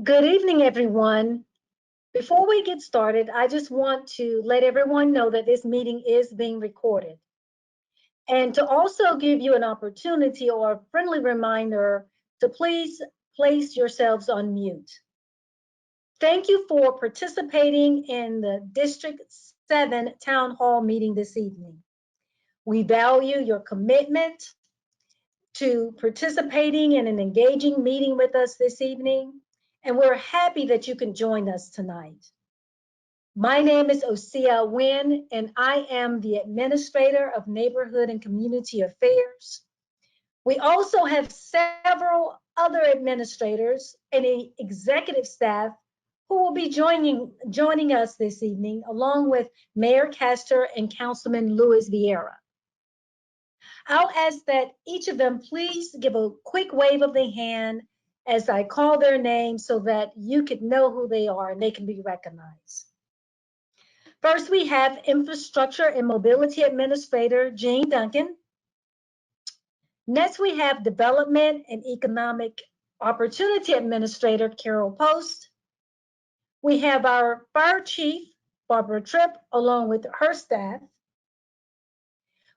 Good evening, everyone. Before we get started, I just want to let everyone know that this meeting is being recorded. And to also give you an opportunity or a friendly reminder to please place yourselves on mute. Thank you for participating in the District 7 Town Hall meeting this evening. We value your commitment to participating in an engaging meeting with us this evening, and we're happy that you can join us tonight. My name is Osea Wynn, and I am the Administrator of Neighborhood and Community Affairs. We also have several other administrators and an executive staff who will be joining us this evening, along with Mayor Castor and Councilman Luis Viera. I'll ask that each of them please give a quick wave of the hand as I call their name so that you could know who they are and they can be recognized. First, we have Infrastructure and Mobility Administrator Jean Duncan. Next, we have Development and Economic Opportunity Administrator Carol Post. We have our Fire Chief, Barbara Tripp, along with her staff.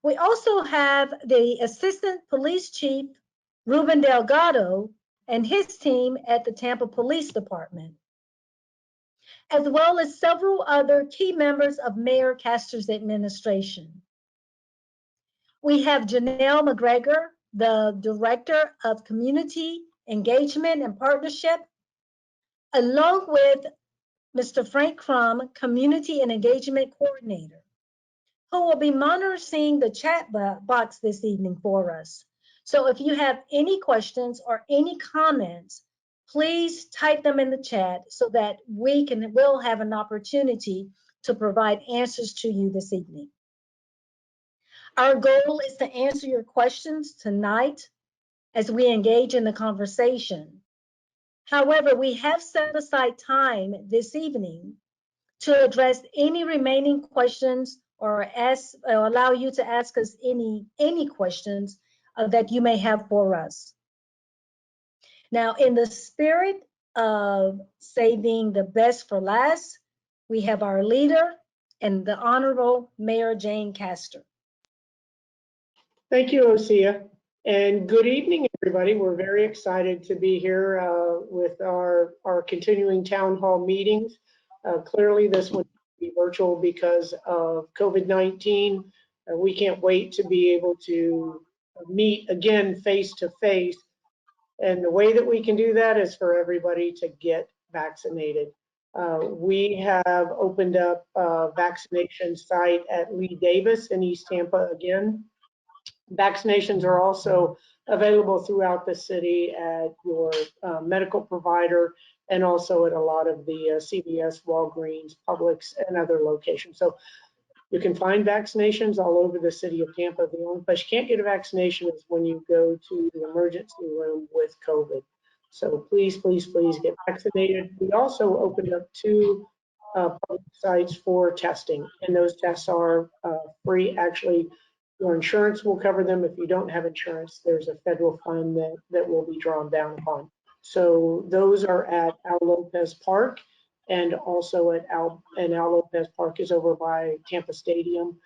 We also have the Assistant Police Chief, Ruben Delgado, and his team at the Tampa Police Department, as well as several other key members of Mayor Castor's administration. We have Janelle McGregor, the Director of Community Engagement and Partnership, along with Mr. Frank Crum, Community and Engagement Coordinator, who will be monitoring the chat box this evening for us. So if you have any questions or any comments, please type them in the chat so that we'll have an opportunity to provide answers to you this evening. Our goal is to answer your questions tonight as we engage in the conversation. However, we have set aside time this evening to address any remaining questions or allow you to ask us any questions that you may have for us. Now, in the spirit of saving the best for last, we have our leader and the Honorable Mayor Jane Castor. Thank you, Osea, and good evening, everybody. We're very excited to be here with our continuing town hall meetings. Clearly, this one will be virtual because of COVID-19. We can't wait to be able to meet again face to face. And the way that we can do that is for everybody to get vaccinated. We have opened up a vaccination site at Lee Davis in East Tampa again. Vaccinations are also available throughout the city at your medical provider and also at a lot of the CVS, Walgreens, Publix, and other locations. So you can find vaccinations all over the city of Tampa. The only place you can't get a vaccination is when you go to the emergency room with COVID. So please, please, please get vaccinated. We also opened up 2 public sites for testing, and those tests are free. Actually, your insurance will cover them. If you don't have insurance, there's a federal fund that will be drawn down upon. So those are at Al Lopez Park, and also at Al Lopez Park is over by Tampa Stadium,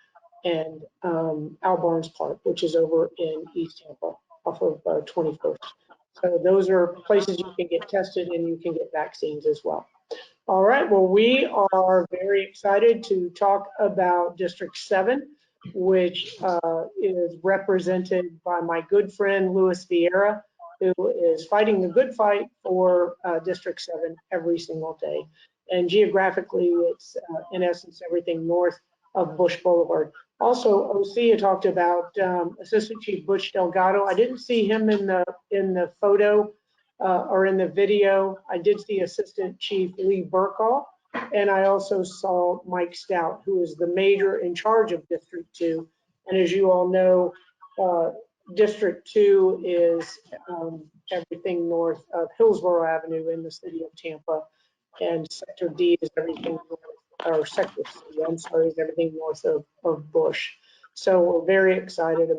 and Al Barnes Park, which is over in East Tampa off of 21st. So those are places you can get tested and you can get vaccines as well. All right, well, we are very excited to talk about District 7, which is represented by my good friend Luis Viera, who is fighting the good fight for District 7 every single day. And geographically, it's in essence everything north of Bush Boulevard. Also, Osea talked about Assistant Chief Butch Delgado. I didn't see him in the photo or in the video. I did see Assistant Chief Lee Burkall, and I also saw Mike Stout, who is the major in charge of District 2. And as you all know, District 2 is everything north of Hillsborough Avenue in the city of Tampa, and Sector D is everything north, or Sector C, I'm sorry, is everything north of Bush. So we're very excited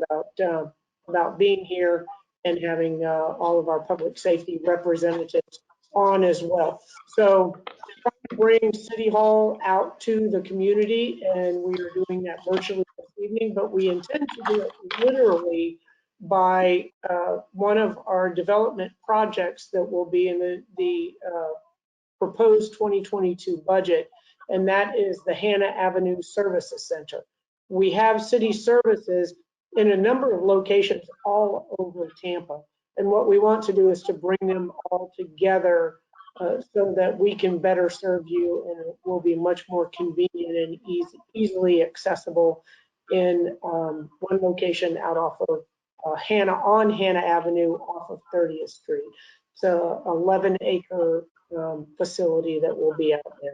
about being here and having all of our public safety representatives on as well. So trying to bring City Hall out to the community, and we are doing that virtually this evening, but we intend to do it literally by one of our development projects that will be in the proposed 2022 budget, and that is the Hannah Avenue Services Center. We have city services in a number of locations all over Tampa, and what we want to do is to bring them all together so that we can better serve you, and it will be much more convenient and easily accessible in one location out off of Hannah Avenue off of 30th Street. It's a 11-acre facility that will be out there.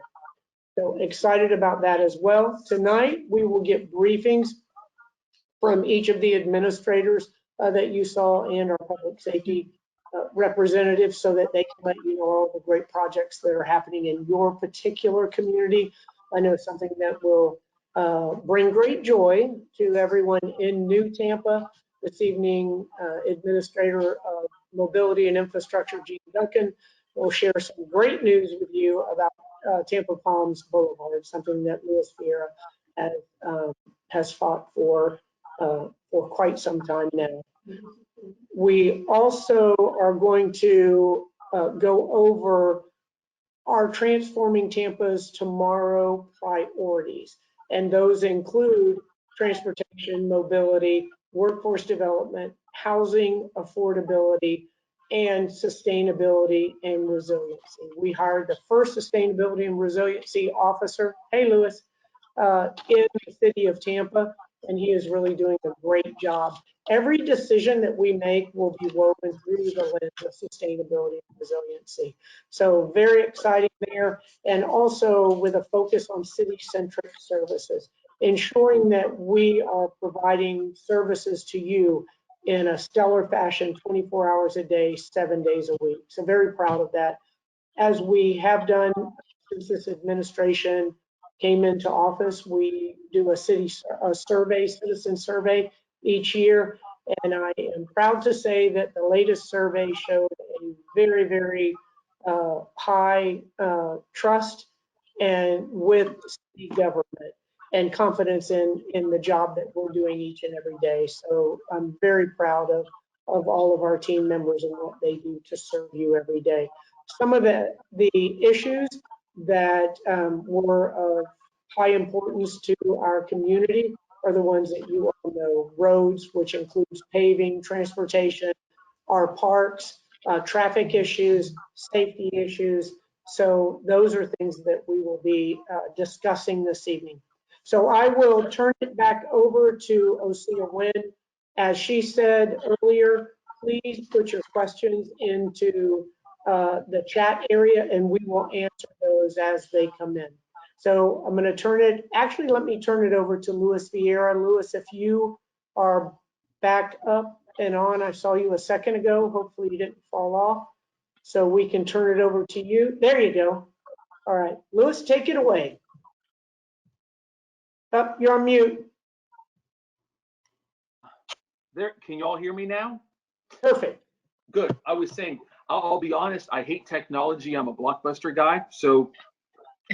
So excited about that as well. Tonight, we will get briefings from each of the administrators that you saw and our public safety representatives so that they can let you know all the great projects that are happening in your particular community. I know something that will bring great joy to everyone in New Tampa. This evening, Administrator of Mobility and Infrastructure, Gene Duncan, will share some great news with you about Tampa Palms Boulevard, something that Luis Viera has fought for quite some time now. We also are going to go over our Transforming Tampa's Tomorrow priorities, and those include transportation, mobility, workforce development, housing affordability, and sustainability and resiliency. We hired the first sustainability and resiliency officer, hey Luis, in the city of Tampa, and he is really doing a great job. Every decision that we make will be woven through the lens of sustainability and resiliency. So very exciting there, and also with a focus on city-centric services, ensuring that we are providing services to you in a stellar fashion, 24 hours a day, 7 days a week. So very proud of that. As we have done since this administration came into office, we do a citizen survey each year. And I am proud to say that the latest survey showed a very, very high trust and with city government and confidence in the job that we're doing each and every day. So I'm very proud of all of our team members and what they do to serve you every day. Some of the issues that were of high importance to our community are the ones that you all know: roads, which includes paving, transportation, our parks, traffic issues, safety issues. So those are things that we will be discussing this evening. So I will turn it back over to Osea Wynn. As she said earlier, please put your questions into the chat area and we will answer those as they come in. So I'm going to turn it, actually, let me turn it over to Luis Viera. Luis, if you are back up and on, I saw you a second ago. Hopefully you didn't fall off. So we can turn it over to you. There you go. All right, Luis, take it away. Oh, you're on mute. There, can you all hear me now? Perfect. Good. I was saying, I'll be honest, I hate technology. I'm a Blockbuster guy, so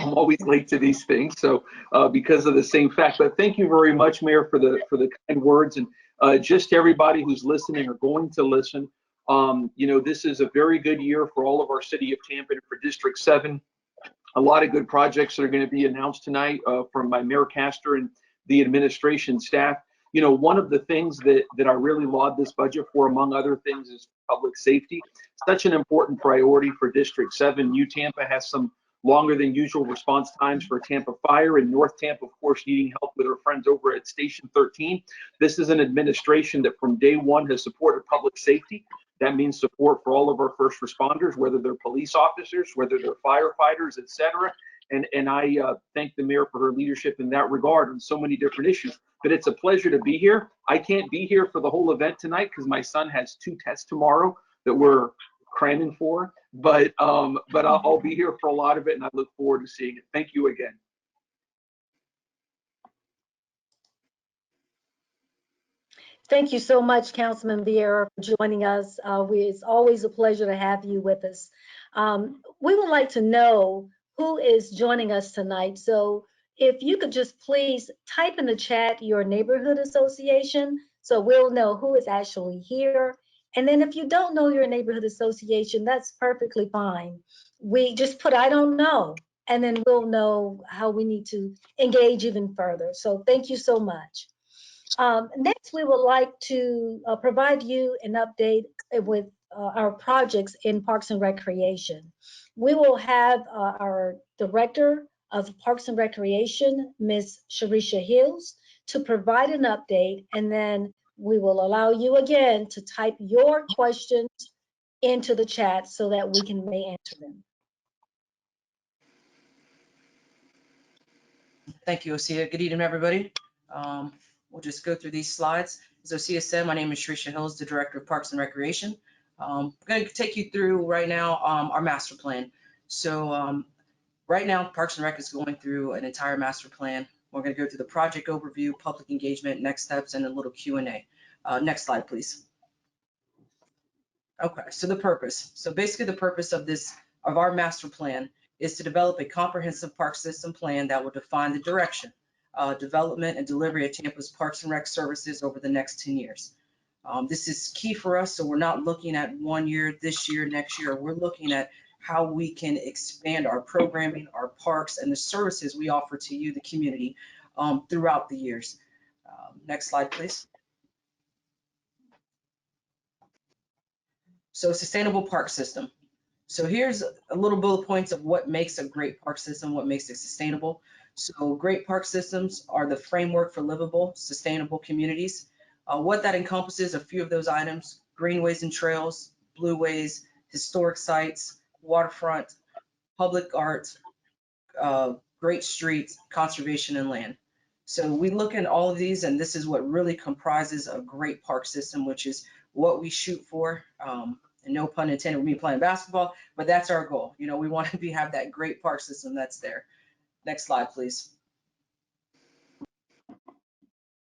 I'm always late to these things. So because of the same fact, but thank you very much, Mayor, for the kind words, and just everybody who's listening or going to listen. You know, this is a very good year for all of our city of Tampa and for District 7. A lot of good projects that are going to be announced tonight from my Mayor Castor and the administration staff. You know, one of the things that I really laud this budget for, among other things, is public safety. Such an important priority for District 7. New Tampa has some longer than usual response times for Tampa Fire, and North Tampa, of course, needing help with our friends over at Station 13. This is an administration that from day one has supported public safety. That means support for all of our first responders, whether they're police officers, whether they're firefighters, et cetera. And I thank the mayor for her leadership in that regard on so many different issues. But it's a pleasure to be here. I can't be here for the whole event tonight because my son has 2 tests tomorrow that we're cramming for. But I'll be here for a lot of it, and I look forward to seeing it. Thank you again. Thank you so much, Councilman Viera, for joining us. It's always a pleasure to have you with us. We would like to know who is joining us tonight. So if you could just please type in the chat your neighborhood association, so we'll know who is actually here. And then if you don't know your neighborhood association, that's perfectly fine. We just put, I don't know, and then we'll know how we need to engage even further. So thank you so much. Next, we would like to provide you an update with our projects in Parks and Recreation. We will have our Director of Parks and Recreation, Ms. Sharisha Hills, to provide an update, and then we will allow you again to type your questions into the chat so that we may answer them. Thank you, Osea. Good evening, everybody. We'll just go through these slides. As Osea said, my name is Sharisha Hills, the Director of Parks and Recreation. I'm going to take you through right now our master plan. So right now, Parks and Rec is going through an entire master plan. We're going to go through the project overview, public engagement, next steps, and a little Q&A. Next slide, please. Okay, so the purpose. So basically the purpose of our master plan is to develop a comprehensive park system plan that will define the direction, development, and delivery of Tampa's Parks and Rec services over the next 10 years. This is key for us, so we're not looking at 1 year, this year, next year. We're looking at how we can expand our programming, our parks, and the services we offer to you, the community, throughout the years. Next slide, please. So sustainable park system. So here's a little bullet points of what makes a great park system, what makes it sustainable. So great park systems are the framework for livable, sustainable communities. What that encompasses, a few of those items: greenways and trails, blueways, historic sites, waterfront, public art, great streets, conservation, and land. So we look at all of these, and this is what really comprises a great park system, which is what we shoot for. And no pun intended with me playing basketball, but that's our goal. You know, we want to have that great park system that's there. Next slide, please.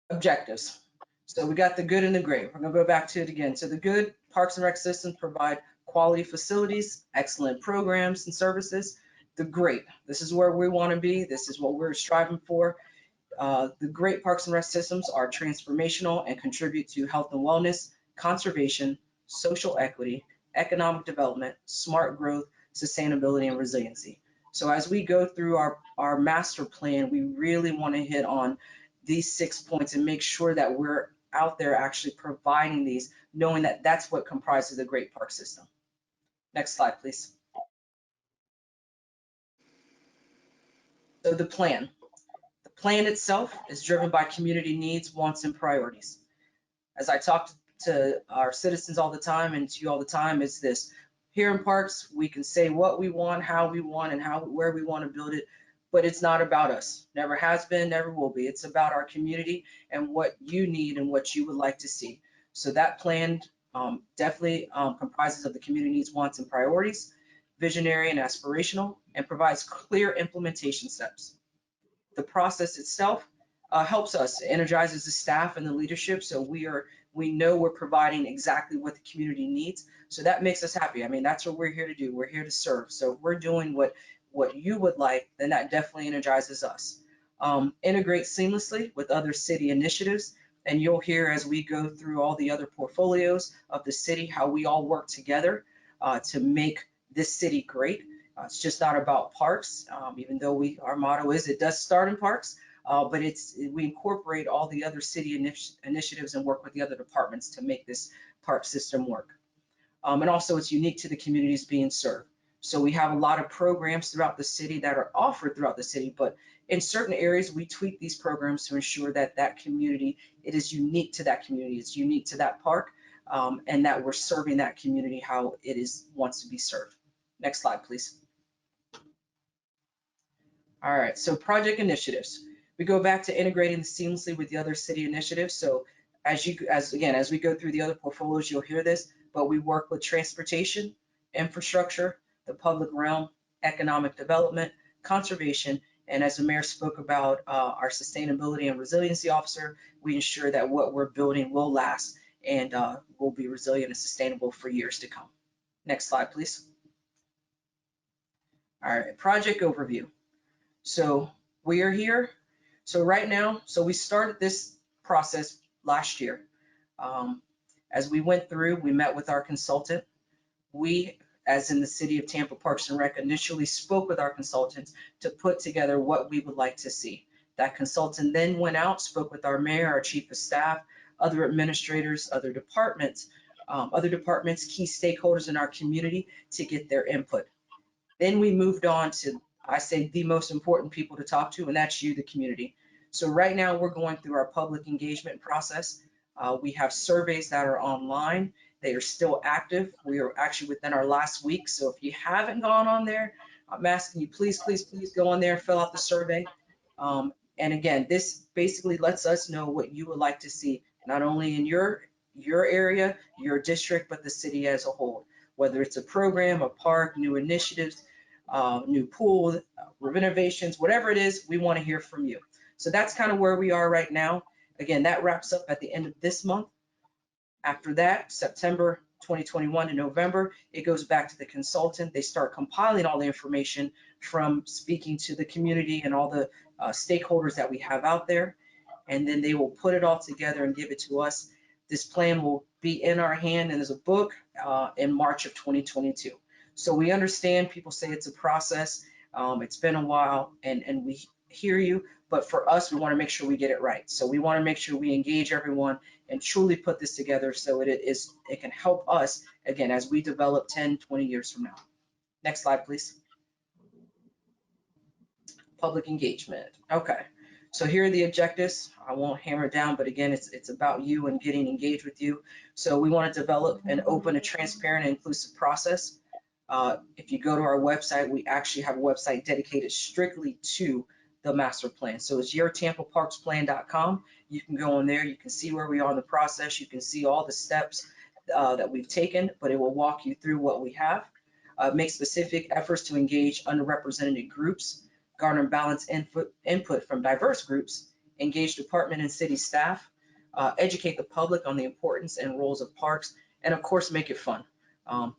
Objectives. So we got the good and the great. We're going to go back to it again. So the good, Parks and Rec systems provide quality facilities, excellent programs and services. The great, this is where we want to be. This is what we're striving for. The great Parks and Rec systems are transformational and contribute to health and wellness, conservation, social equity, economic development, smart growth, sustainability, and resiliency. So as we go through our master plan, we really want to hit on these 6 points and make sure that we're out there actually providing these, knowing that that's what comprises the great park system. Next slide, please. So the plan. The plan itself is driven by community needs, wants, and priorities. As I talked to our citizens all the time and to you all the time, is this: here in parks, we can say what we want, how we want, and where we want to build it, but it's not about us. Never has been, never will be. It's about our community and what you need and what you would like to see. So that plan definitely comprises of the community needs, wants, and priorities, visionary and aspirational, and provides clear implementation steps. The process itself helps us, energizes the staff and the leadership, so we know we're providing exactly what the community needs. So that makes us happy. I mean, that's what we're here to do. We're here to serve. So if we're doing what you would like, then that definitely energizes us. Integrate seamlessly with other city initiatives, and you'll hear as we go through all the other portfolios of the city how we all work together to make this city great. It's just not about parks, even though our motto is it does start in parks. But we incorporate all the other city initiatives and work with the other departments to make this park system work. And also it's unique to the communities being served. So we have a lot of programs throughout the city that are offered throughout the city, but in certain areas we tweak these programs to ensure that that community, it is unique to that community, it's unique to that park, and that we're serving that community how it wants to be served. Next slide, please. All right, so project initiatives. We go back to integrating seamlessly with the other city initiatives. So as we go through the other portfolios, you'll hear this, but we work with transportation, infrastructure, the public realm, economic development, conservation, And as the mayor spoke about our sustainability and resiliency officer, we ensure that what we're building will last and will be resilient and sustainable for years to come. Next slide, please. All right, project overview. So we are here. So right now, so we started this process last year. As we went through, we met with our consultant. We, as in the City of Tampa Parks and Rec, initially spoke with our consultants to put together what we would like to see. That consultant then went out, spoke with our mayor, our chief of staff, other administrators, other departments, key stakeholders in our community to get their input. Then we moved on to, I say, the most important people to talk to, and that's you, the community. So right now we're going through our public engagement process. We have surveys that are online. They are still active. We are actually within our last week. So if you haven't gone on there, I'm asking you, please, please, please go on there, fill out the survey. And again, this basically lets us know what you would like to see, not only in your area, your district, but the city as a whole. Whether it's a program, a park, new initiatives, new pool, renovations, whatever it is, we want to hear from you. So that's kind of where we are right now. Again, that wraps up at the end of this month. After that, September 2021 to November, it goes back to the consultant. They start compiling all the information from speaking to the community and all the stakeholders that we have out there. And then they will put it all together and give it to us. This plan will be in our hand and as a book in March of 2022. So we understand people say it's a process. It's been a while and we hear you, but for us, we want to make sure we get it right. So we want to make sure we engage everyone and truly put this together so it can help us, again, as we develop 10, 20 years from now. Next slide, please. Public engagement. Okay. So here are the objectives. I won't hammer it down, but again, it's about you and getting engaged with you. So we want to develop an open, a transparent, and inclusive process. If you go to our website, we actually have a website dedicated strictly to the master plan. So it's yourtampaparksplan.com. You can go in there, you can see where we are in the process, you can see all the steps that we've taken, but it will walk you through what we have. Make specific efforts to engage underrepresented groups, garner balanced input from diverse groups, engage department and city staff, educate the public on the importance and roles of parks, and of course, make it fun.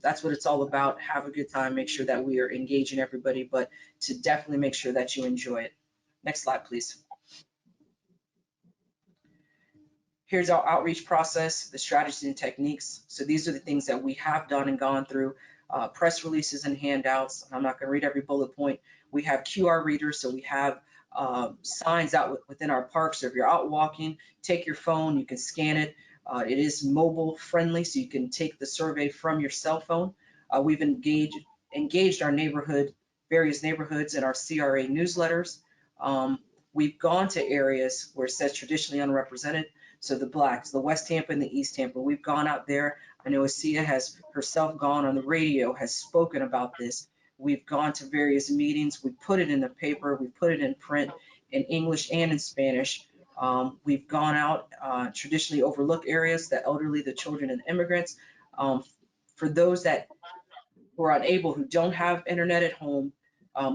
That's what it's all about. Have a good time, make sure that we are engaging everybody, but to definitely make sure that you enjoy it. Next slide, please. Here's our outreach process, the strategies and techniques. So these are the things that we have done and gone through, press releases and handouts. I'm not going to read every bullet point. We have QR readers, so we have signs out within our parks. So if you're out walking, take your phone, you can scan it. It is mobile friendly, so you can take the survey from your cell phone. We've engaged our various neighborhoods in our CRA newsletters. We've gone to areas where it says traditionally unrepresented. So the Blacks, the West Tampa and the East Tampa, we've gone out there. I know Asia has herself gone on the radio, has spoken about this. We've gone to various meetings. We put it in the paper. We put it in print in English and in Spanish. We've gone out traditionally overlooked areas, the elderly, the children, and immigrants. For those that who are unable, who don't have internet at home,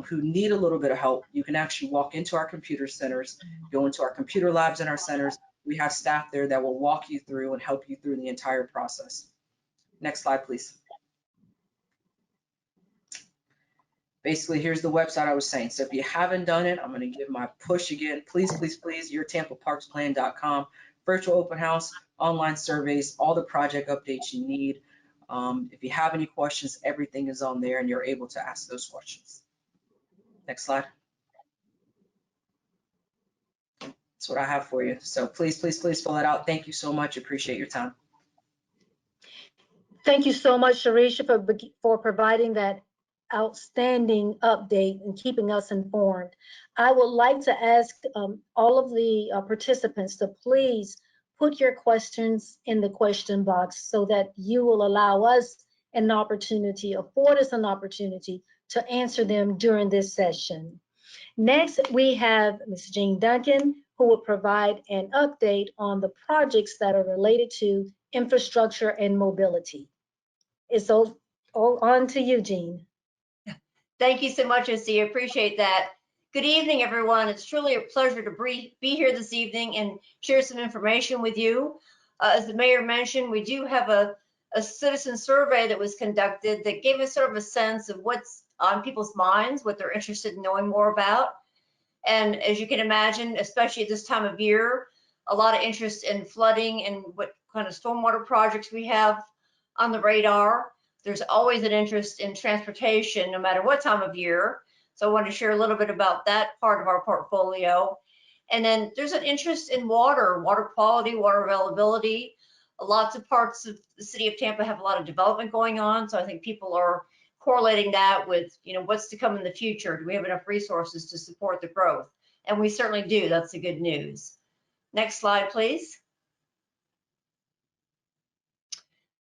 who need a little bit of help, you can actually walk into our computer centers, go into our computer labs in our centers. We have staff there that will walk you through and help you through the entire process. Next slide, please. Basically, here's the website I was saying. So if you haven't done it, I'm going to give my push again. Please, please, please, yourtampaparksplan.com. Virtual open house, online surveys, all the project updates you need. If you have any questions, everything is on there and you're able to ask those questions. Next slide. That's what I have for you. So please, please, please fill it out. Thank you so much. Appreciate your time. Thank you so much, Sharisha, for providing that outstanding update and keeping us informed. I would like to ask all of the participants to please put your questions in the question box so that you will allow us an opportunity, afford us an opportunity to answer them during this session. Next, we have Ms. Jean Duncan, who will provide an update on the projects that are related to infrastructure and mobility. It's all on to you, Jean. Thank you so much, Asia. Appreciate that. Good evening, everyone. It's truly a pleasure to be here this evening and share some information with you. As the mayor mentioned, we do have a citizen survey that was conducted that gave us sort of a sense of what's on people's minds, what they're interested in knowing more about. And as you can imagine, especially at this time of year, a lot of interest in flooding and what kind of stormwater projects we have on the radar. There's always an interest in transportation, no matter what time of year. So I want to share a little bit about that part of our portfolio. And then there's an interest in water quality, water availability. Lots of parts of the city of Tampa have a lot of development going on. So I think people are correlating that with, what's to come in the future. Do we have enough resources to support the growth? And we certainly do. That's the good news. Next slide, please.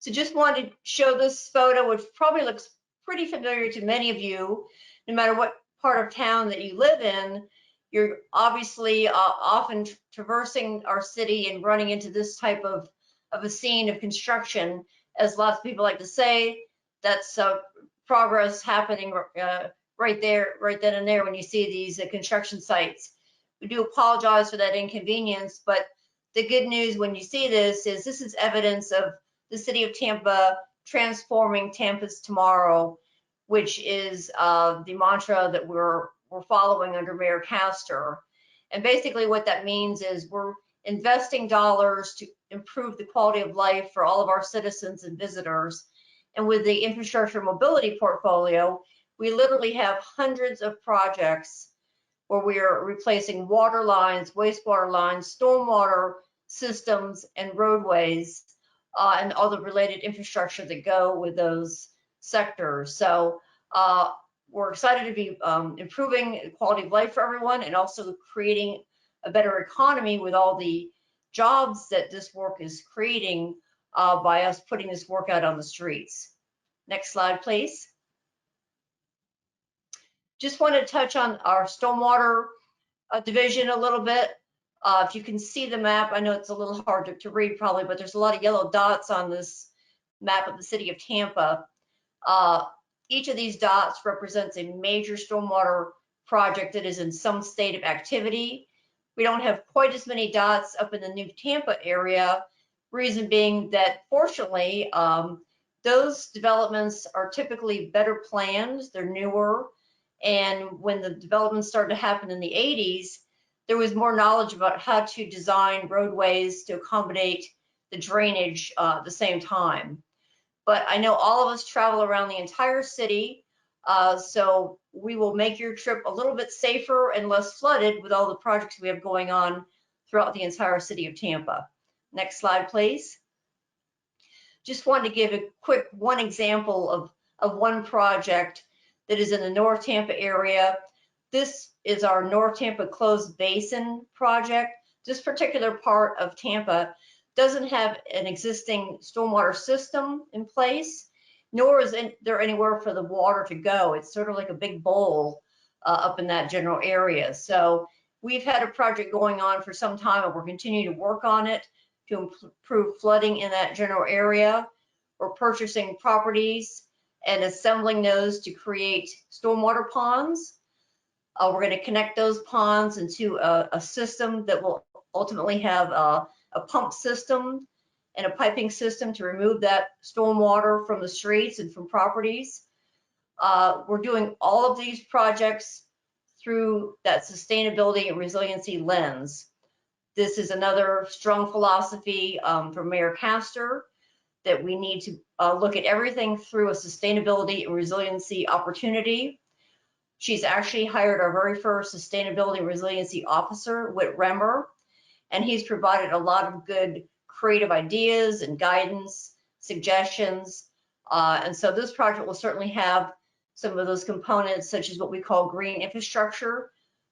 So just wanted to show this photo, which probably looks pretty familiar to many of you, no matter what part of town that you live in. You're obviously often traversing our city and running into this type of a scene of construction. As lots of people like to say, that's progress happening right then and there when you see these construction sites. We do apologize for that inconvenience, but the good news when you see this is evidence of the city of Tampa transforming Tampa's tomorrow, which is the mantra that we're following under Mayor Castor. And basically what that means is we're investing dollars to improve the quality of life for all of our citizens and visitors. And with the infrastructure mobility portfolio, we literally have hundreds of projects where we are replacing water lines, wastewater lines, stormwater systems, and roadways, and all the related infrastructure that go with those sectors. So we're excited to be improving the quality of life for everyone and also creating a better economy with all the jobs that this work is creating by us putting this work out on the streets. Next slide, please. Just want to touch on our stormwater division a little bit. If you can see the map, I know it's a little hard to read probably, but there's a lot of yellow dots on this map of the city of Tampa. Each of these dots represents a major stormwater project that is in some state of activity. We don't have quite as many dots up in the new Tampa area, reason being that fortunately, those developments are typically better planned, they're newer, and when the developments started to happen in the 80s, there was more knowledge about how to design roadways to accommodate the drainage at the same time. But I know all of us travel around the entire city, so we will make your trip a little bit safer and less flooded with all the projects we have going on throughout the entire city of Tampa. Next slide, please. Just wanted to give a quick one example of one project that is in the North Tampa area. This is our North Tampa Closed Basin project. This particular part of Tampa doesn't have an existing stormwater system in place, nor is there anywhere for the water to go. It's sort of like a big bowl up in that general area. So we've had a project going on for some time and we're continuing to work on it to improve flooding in that general area. We're purchasing properties and assembling those to create stormwater ponds. We're going to connect those ponds into a system that will ultimately have a pump system and a piping system to remove that stormwater from the streets and from properties. We're doing all of these projects through that sustainability and resiliency lens. This is another strong philosophy from Mayor Castor, that we need to look at everything through a sustainability and resiliency opportunity. She's actually hired our very first sustainability and resiliency officer, Whit Remmer, and he's provided a lot of good creative ideas and guidance, suggestions. And so this project will certainly have some of those components, such as what we call green infrastructure.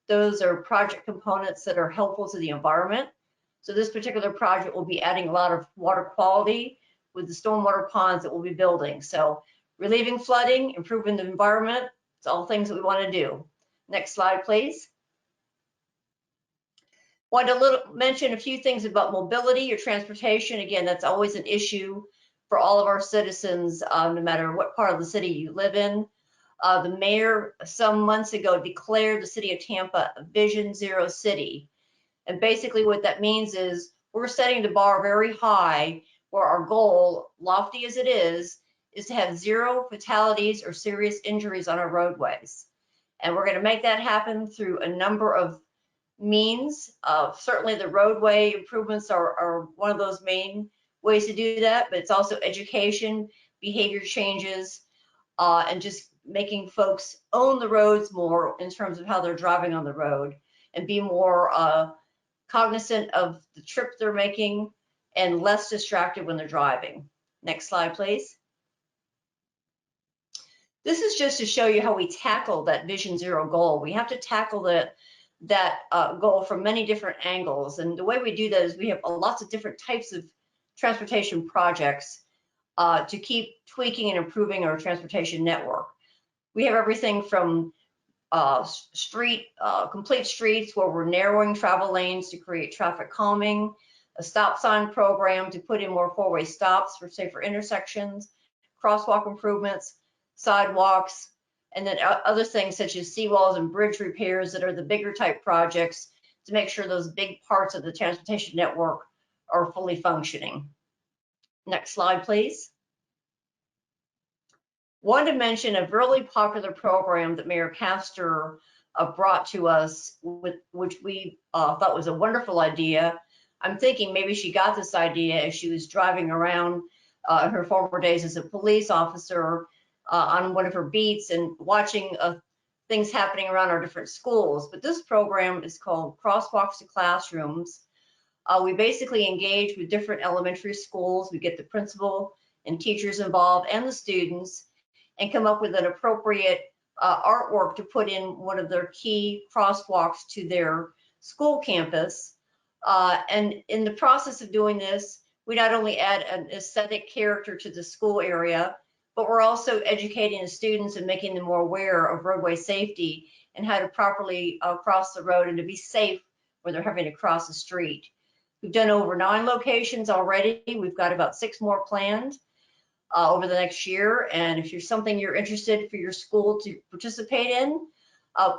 Those are project components that are helpful to the environment. So this particular project will be adding a lot of water quality with the stormwater ponds that we'll be building. So relieving flooding, improving the environment, it's all things that we want to do. Next slide, please. Want to mention a few things about mobility or transportation. Again, that's always an issue for all of our citizens, no matter what part of the city you live in. The mayor some months ago declared the city of Tampa a Vision Zero city. And basically what that means is we're setting the bar very high, where our goal, lofty as it is to have 0 fatalities or serious injuries on our roadways. And we're going to make that happen through a number of means. Certainly the roadway improvements are one of those main ways to do that, but it's also education, behavior changes, and just making folks own the roads more in terms of how they're driving on the road and be more cognizant of the trip they're making and less distracted when they're driving. Next slide, please. This is just to show you how we tackle that Vision Zero goal. We have to tackle that goal from many different angles. And the way we do that is we have lots of different types of transportation projects to keep tweaking and improving our transportation network. We have everything from complete streets where we're narrowing travel lanes to create traffic calming, a stop sign program to put in more 4-way stops for safer intersections, crosswalk improvements, sidewalks, and then other things such as seawalls and bridge repairs that are the bigger type projects to make sure those big parts of the transportation network are fully functioning. Next slide, please. Wanted to mention a really popular program that Mayor Castor brought to us, which we thought was a wonderful idea. I'm thinking maybe she got this idea as she was driving around in her former days as a police officer on one of her beats and watching things happening around our different schools. But this program is called Crosswalks to Classrooms. We basically engage with different elementary schools. We get the principal and teachers involved and the students, and come up with an appropriate artwork to put in one of their key crosswalks to their school campus. And in the process of doing this, we not only add an aesthetic character to the school area, but we're also educating the students and making them more aware of roadway safety and how to properly cross the road and to be safe when they're having to cross the street. We've done over 9 locations already. We've got about 6 more planned over the next year. And if there's something you're interested for your school to participate in,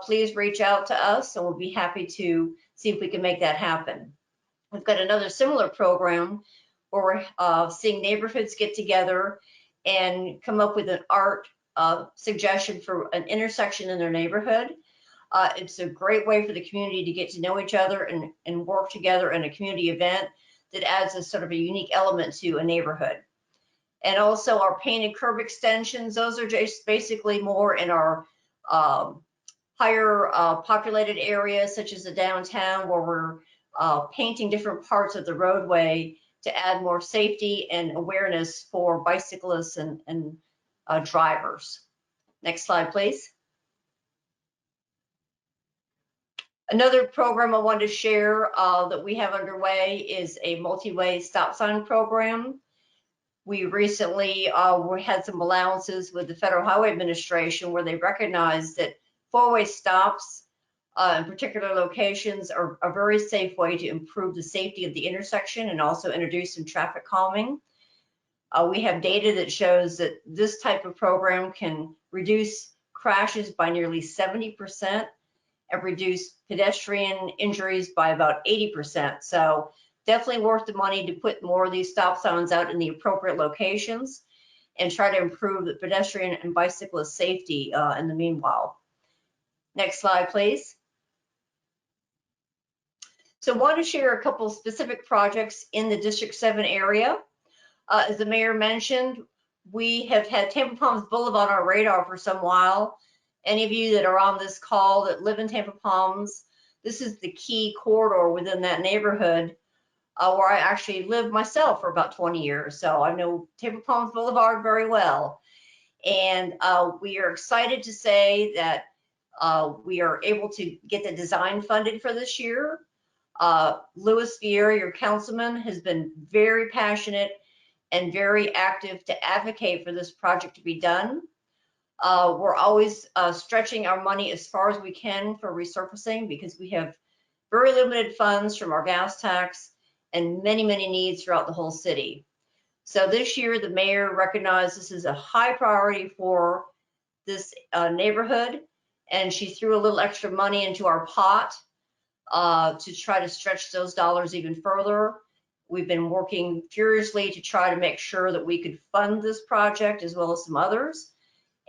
please reach out to us and we'll be happy to see if we can make that happen. We've got another similar program where we're seeing neighborhoods get together and come up with an art suggestion for an intersection in their neighborhood. It's a great way for the community to get to know each other and work together in a community event that adds a sort of a unique element to a neighborhood. And also our painted curb extensions, those are just basically more in our higher populated areas, such as the downtown, where we're painting different parts of the roadway to add more safety and awareness for bicyclists and drivers. Next slide, please. Another program I wanted to share that we have underway is a multi-way stop sign program. We recently had some allowances with the Federal Highway Administration where they recognized that 4-way stops in particular locations are a very safe way to improve the safety of the intersection and also introduce some traffic calming. We have data that shows that this type of program can reduce crashes by nearly 70% and reduce pedestrian injuries by about 80%. So definitely worth the money to put more of these stop signs out in the appropriate locations and try to improve the pedestrian and bicyclist safety in the meanwhile. Next slide, please. So I want to share a couple specific projects in the District 7 area. As the mayor mentioned, we have had Tampa Palms Boulevard on our radar for some while. Any of you that are on this call that live in Tampa Palms, this is the key corridor within that neighborhood where I actually lived myself for about 20 years. So I know Tampa Palms Boulevard very well. And we are excited to say that we are able to get the design funded for this year. Luis Viera, your councilman, has been very passionate and very active to advocate for this project to be done. We're always stretching our money as far as we can for resurfacing because we have very limited funds from our gas tax and many, many needs throughout the whole city. So this year, the mayor recognized this is a high priority for this neighborhood, and she threw a little extra money into our pot to try to stretch those dollars even further. We've been working furiously to try to make sure that we could fund this project as well as some others,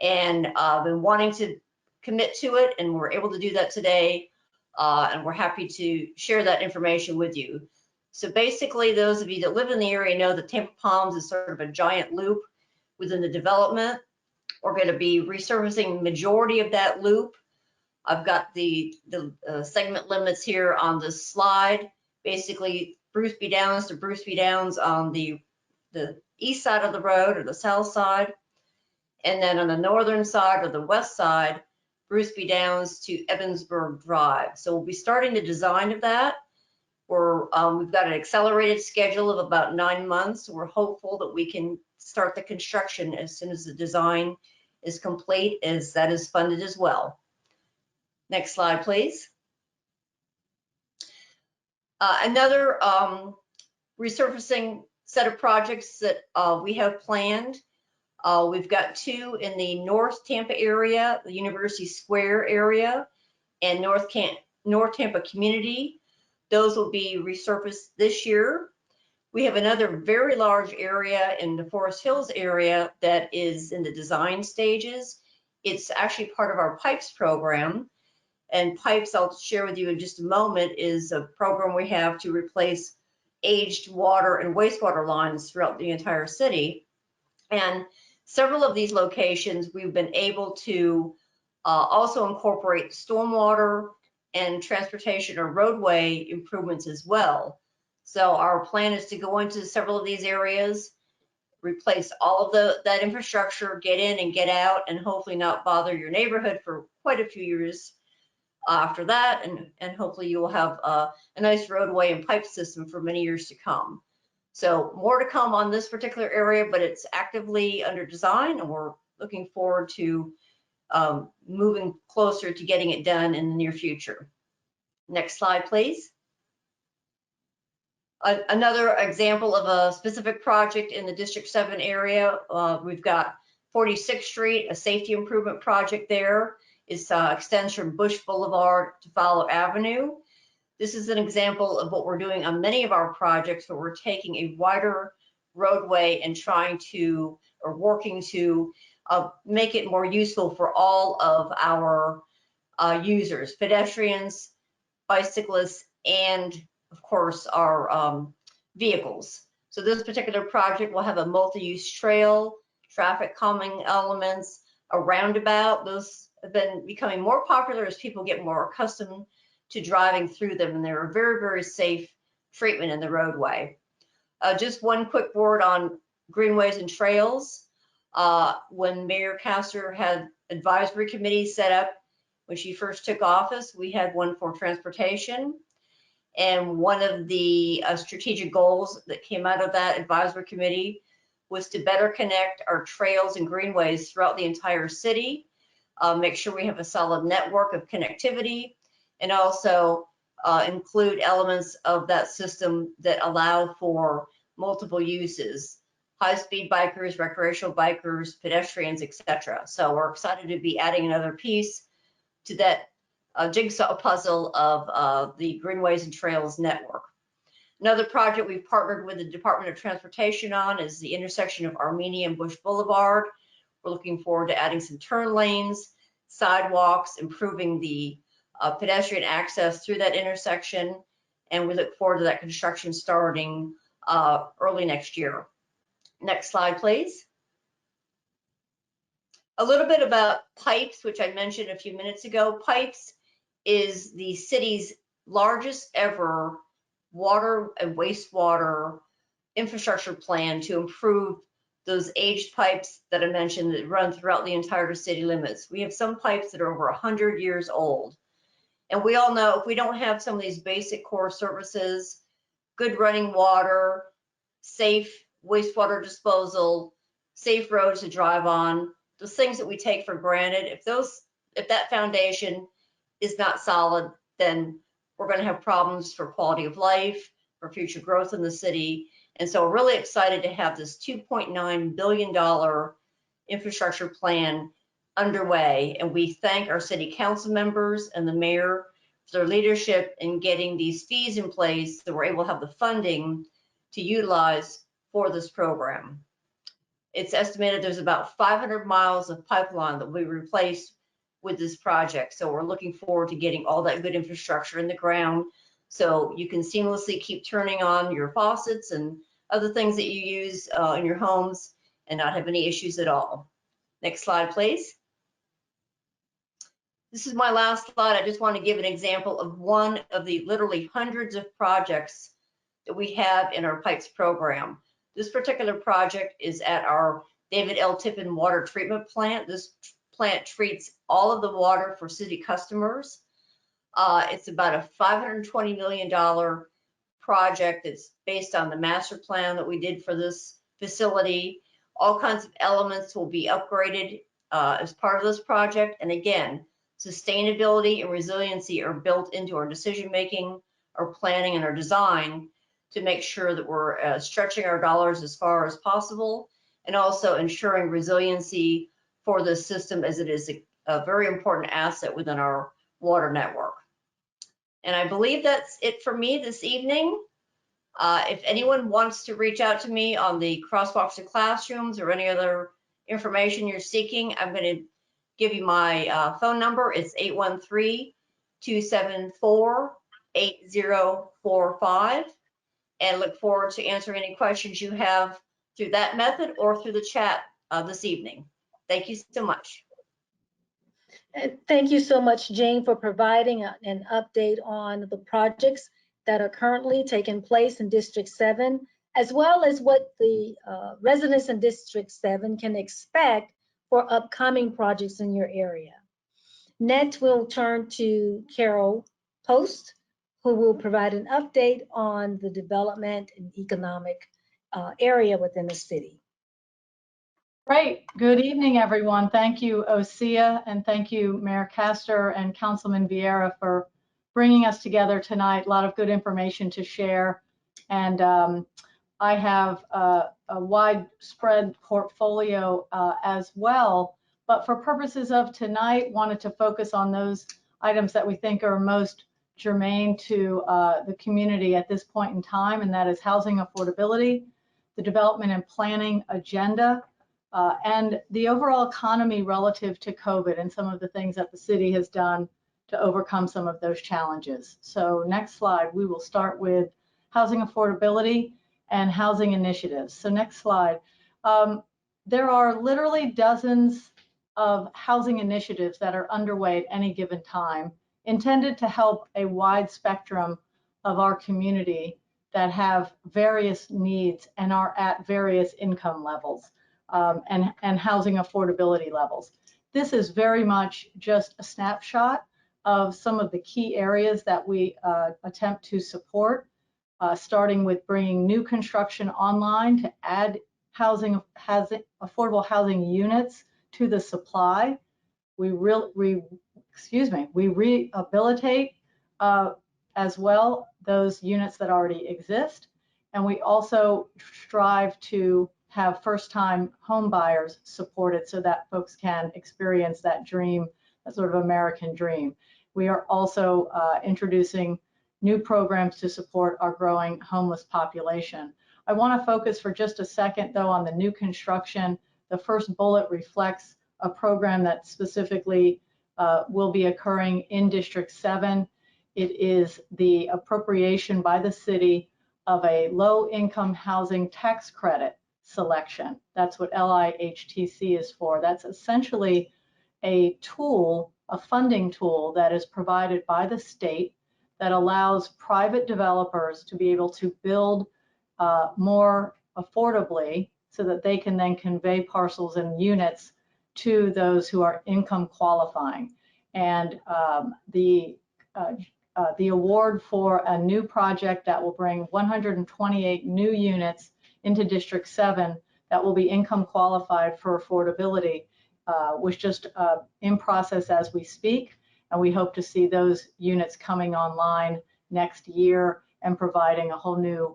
and been wanting to commit to it, and we're able to do that today, and we're happy to share that information with you. So basically, those of you that live in the area know that Tampa Palms is sort of a giant loop within the development. We're going to be resurfacing majority of that loop. I've got the segment limits here on this slide. Basically, Bruce B. Downs to Bruce B. Downs on the east side of the road or the south side. And then on the northern side or the west side, Bruce B. Downs to Evansburg Drive. So we'll be starting the design of that. We've got an accelerated schedule of about 9 months. We're hopeful that we can start the construction as soon as the design is complete, as that is funded as well. Next slide, please. Another resurfacing set of projects that we have planned. We've got 2 in the North Tampa area, the University Square area, and North Tampa Community. Those will be resurfaced this year. We have another very large area in the Forest Hills area that is in the design stages. It's actually part of our PIPES program. And PIPES, I'll share with you in just a moment, is a program we have to replace aged water and wastewater lines throughout the entire city. And several of these locations, we've been able to also incorporate stormwater and transportation or roadway improvements as well. So our plan is to go into several of these areas, replace all of that infrastructure, get in and get out, and hopefully not bother your neighborhood for quite a few years after that. And hopefully you will have a nice roadway and pipe system for many years to come. So more to come on this particular area, but it's actively under design, and we're looking forward to moving closer to getting it done in the near future. Next slide, please. Another example of a specific project in the District 7 area, we've got 46th Street, a safety improvement project there. It extends from Bush Boulevard to Fowler Avenue. This is an example of what we're doing on many of our projects, where we're taking a wider roadway and trying to, or working to, make it more useful for all of our users, pedestrians, bicyclists, and of course our vehicles. So this particular project will have a multi-use trail, traffic calming elements, a roundabout. Those have been becoming more popular as people get more accustomed to driving through them, and they're a very, very safe treatment in the roadway. Just one quick word on greenways and trails. When Mayor Castor had advisory committees set up when she first took office, we had one for transportation. And one of the strategic goals that came out of that advisory committee was to better connect our trails and greenways throughout the entire city, make sure we have a solid network of connectivity, and also include elements of that system that allow for multiple uses, high-speed bikers, recreational bikers, pedestrians, etc. So we're excited to be adding another piece to that jigsaw puzzle of the Greenways and Trails network. Another project we've partnered with the Department of Transportation on is the intersection of Armenia and Bush Boulevard. We're looking forward to adding some turn lanes, sidewalks, improving the pedestrian access through that intersection, and we look forward to that construction starting early next year. Next slide, please. A little bit about PIPES, which I mentioned a few minutes ago. PIPES is the city's largest ever water and wastewater infrastructure plan to improve those aged pipes that I mentioned that run throughout the entire city limits. We have some pipes that are over 100 years old. And we all know if we don't have some of these basic core services, good running water, safe wastewater disposal, safe roads to drive on, those things that we take for granted, if that foundation is not solid, then we're going to have problems for quality of life, for future growth in the city. And so we're really excited to have this $2.9 billion infrastructure plan underway, and we thank our city council members and the mayor for their leadership in getting these fees in place so we're able to have the funding to utilize for this program. It's estimated there's about 500 miles of pipeline that we replaced with this project. So we're looking forward to getting all that good infrastructure in the ground so you can seamlessly keep turning on your faucets and other things that you use in your homes and not have any issues at all. Next slide, please. This is my last slide. I just want to give an example of one of the literally hundreds of projects that we have in our pipes program. This particular project is at our David L. Tippin water treatment plant. This plant treats all of the water for city customers. It's about a $520 million project. It's based on the master plan that we did for this facility. All kinds of elements will be upgraded as part of this project. And again, sustainability and resiliency are built into our decision making, our planning, and our design to make sure that we're stretching our dollars as far as possible and also ensuring resiliency for the system, as it is a very important asset within our water network. And I believe that's it for me this evening. If anyone wants to reach out to me on the crosswalks to classrooms or any other information you're seeking, I'm going to give you my phone number. It's 813-274-8045. And look forward to answering any questions you have through that method or through the chat this evening. Thank you so much. Thank you so much, Jane, for providing an update on the projects that are currently taking place in District 7, as well as what the residents in District 7 can expect for upcoming projects in your area. Next, we'll turn to Carol Post, who will provide an update on the development and economic area within the city. Great. Good evening, everyone. Thank you, Osea, and thank you, Mayor Castor and Councilman Viera, for bringing us together tonight. A lot of good information to share. And I have a widespread portfolio as well. But for purposes of tonight, wanted to focus on those items that we think are most germane to the community at this point in time, and that is housing affordability, the development and planning agenda, and the overall economy relative to COVID and some of the things that the city has done to overcome some of those challenges. So next slide, we will start with housing affordability and housing initiatives. So next slide. There are literally dozens of housing initiatives that are underway at any given time, intended to help a wide spectrum of our community that have various needs and are at various income levels and housing affordability levels. This is very much just a snapshot of some of the key areas that we attempt to support, starting with bringing new construction online to add affordable housing units to the supply. We rehabilitate as well those units that already exist, and we also strive to have first-time home buyers supported so that folks can experience that dream, that sort of American dream. We are also introducing new programs to support our growing homeless population. I want to focus for just a second, though, on the new construction. The first bullet reflects a program that specifically will be occurring in District 7. It is the appropriation by the city of a low-income housing tax credit selection. That's what LIHTC is for. That's essentially a tool, a funding tool that is provided by the state that allows private developers to be able to build more affordably so that they can then convey parcels and units to those who are income qualifying. And the award for a new project that will bring 128 new units into District 7 that will be income qualified for affordability was just in process as we speak, and we hope to see those units coming online next year and providing a whole new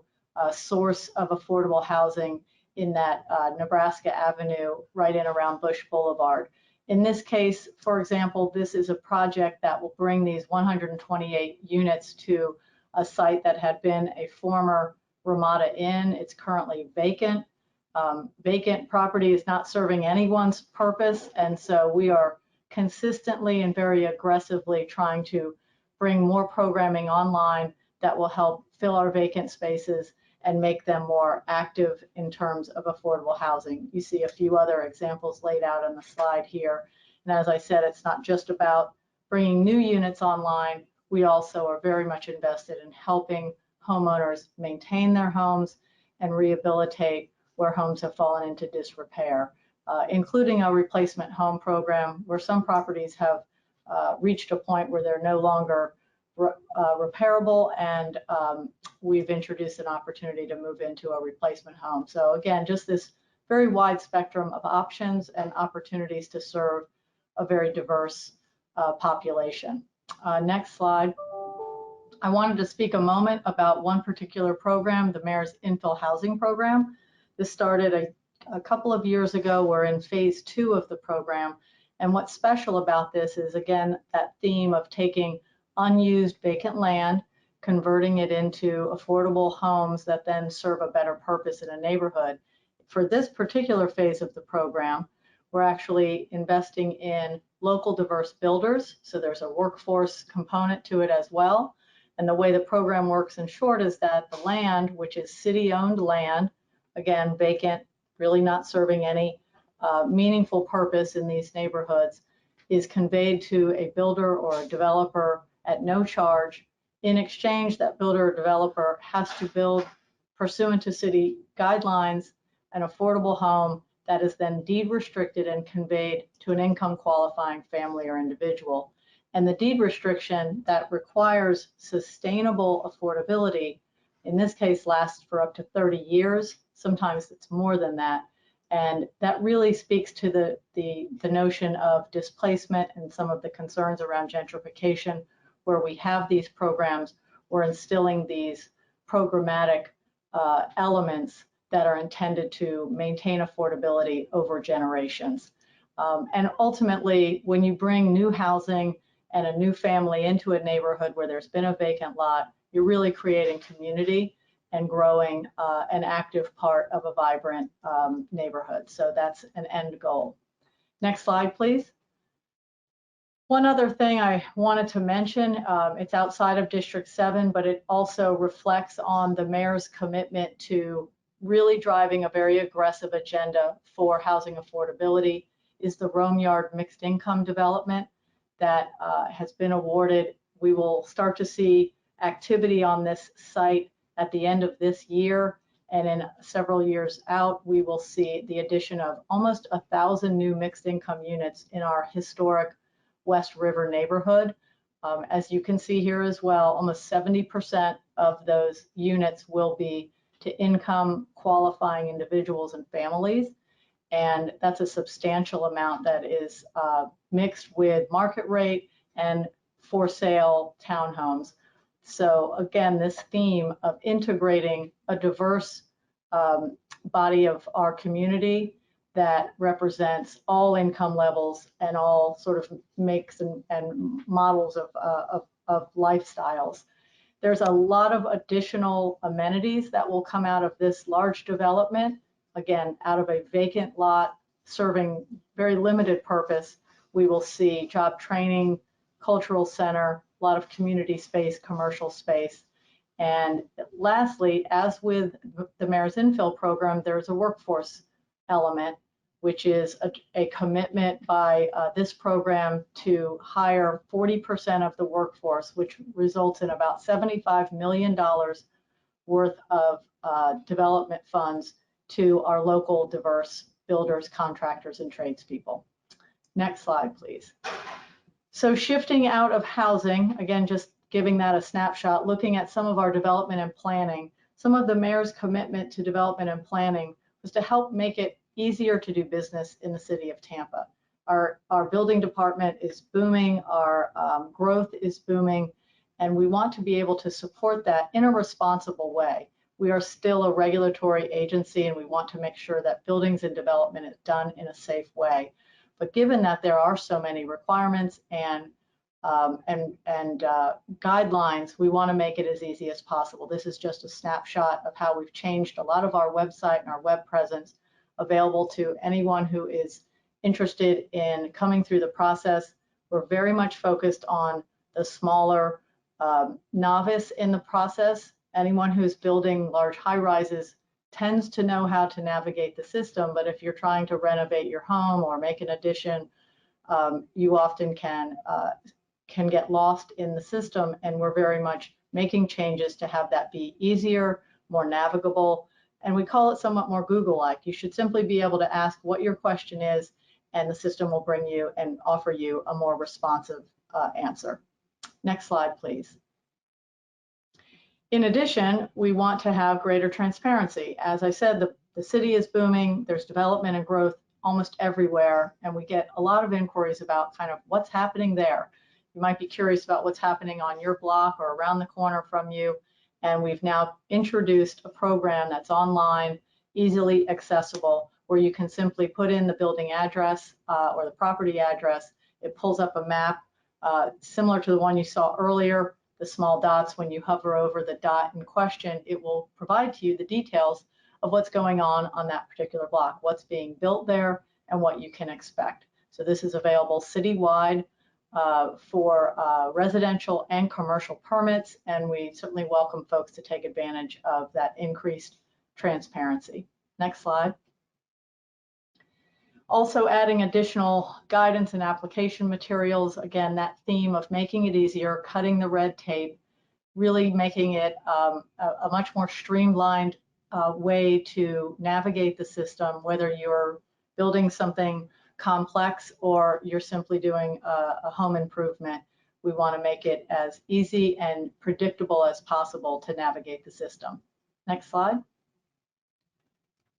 source of affordable housing in that Nebraska Avenue right in around Bush Boulevard. In this case, for example, this is a project that will bring these 128 units to a site that had been a former Ramada Inn. It's currently vacant. Vacant property is not serving anyone's purpose, and so we are consistently and very aggressively trying to bring more programming online that will help fill our vacant spaces and make them more active in terms of affordable housing. You see a few other examples laid out on the slide here. And as I said, it's not just about bringing new units online. We also are very much invested in helping homeowners maintain their homes and rehabilitate where homes have fallen into disrepair, including a replacement home program where some properties have reached a point where they're no longer repairable, and we've introduced an opportunity to move into a replacement home. So again, just this very wide spectrum of options and opportunities to serve a very diverse population. Next slide. I wanted to speak a moment about one particular program, the Mayor's Infill Housing Program. This started a couple of years ago. We're in phase 2 of the program. And what's special about this is, again, that theme of taking unused vacant land, converting it into affordable homes that then serve a better purpose in a neighborhood. For this particular phase of the program, we're actually investing in local diverse builders. So there's a workforce component to it as well. And the way the program works in short is that the land, which is city-owned land, again, vacant, really not serving any meaningful purpose in these neighborhoods, is conveyed to a builder or a developer at no charge. In exchange, that builder or developer has to build, pursuant to city guidelines, an affordable home that is then deed restricted and conveyed to an income qualifying family or individual. And the deed restriction that requires sustainable affordability, in this case, lasts for up to 30 years. Sometimes it's more than that. And that really speaks to the notion of displacement and some of the concerns around gentrification, where we have these programs, we're instilling these programmatic elements that are intended to maintain affordability over generations. And ultimately, when you bring new housing and a new family into a neighborhood where there's been a vacant lot, you're really creating community and growing an active part of a vibrant neighborhood. So that's an end goal. Next slide, please. One other thing I wanted to mention, it's outside of District 7, but it also reflects on the mayor's commitment to really driving a very aggressive agenda for housing affordability, is the Rome Yard mixed income development that has been awarded. We will start to see activity on this site at the end of this year, and in several years out, we will see the addition of almost 1,000 new mixed income units in our historic West River neighborhood. As you can see here as well, almost 70% of those units will be to income qualifying individuals and families. And that's a substantial amount that is mixed with market rate and for sale townhomes. So again, this theme of integrating a diverse body of our community that represents all income levels and all sort of makes and models of lifestyles. There's a lot of additional amenities that will come out of this large development. Again, out of a vacant lot serving very limited purpose, we will see job training, cultural center, a lot of community space, commercial space. And lastly, as with the Mayor's Infill program, there's a workforce element, which is a commitment by this program to hire 40% of the workforce, which results in about $75 million worth of development funds to our local diverse builders, contractors, and tradespeople. Next slide, please. So shifting out of housing, again, just giving that a snapshot, looking at some of our development and planning, some of the mayor's commitment to development and planning was to help make it easier to do business in the city of Tampa. Our building department is booming, our growth is booming, and we want to be able to support that in a responsible way. We are still a regulatory agency, and we want to make sure that buildings and development is done in a safe way. But given that there are so many requirements and guidelines, we want to make it as easy as possible. This is just a snapshot of how we've changed a lot of our website and our web presence, available to anyone who is interested in coming through the process. We're very much focused on the smaller novice in the process. Anyone who's building large high-rises tends to know how to navigate the system, but if you're trying to renovate your home or make an addition, you often can get lost in the system, and we're very much making changes to have that be easier, more navigable, and we call it somewhat more Google-like. You should simply be able to ask what your question is, and the system will bring you and offer you a more responsive answer. Next slide, please. In addition, we want to have greater transparency. As I said, the city is booming, there's development and growth almost everywhere, and we get a lot of inquiries about kind of what's happening there. You might be curious about what's happening on your block or around the corner from you, and we've now introduced a program that's online, easily accessible, where you can simply put in the building address or the property address. It pulls up a map similar to the one you saw earlier, the small dots. When you hover over the dot in question, it will provide to you the details of what's going on that particular block, what's being built there, and what you can expect. So this is available citywide for residential and commercial permits, and we certainly welcome folks to take advantage of that increased transparency. Next slide. Also adding additional guidance and application materials. Again, that theme of making it easier, cutting the red tape, really making it a much more streamlined way to navigate the system, whether you're building something complex or you're simply doing a home improvement. We want to make it as easy and predictable as possible to navigate the system. Next slide.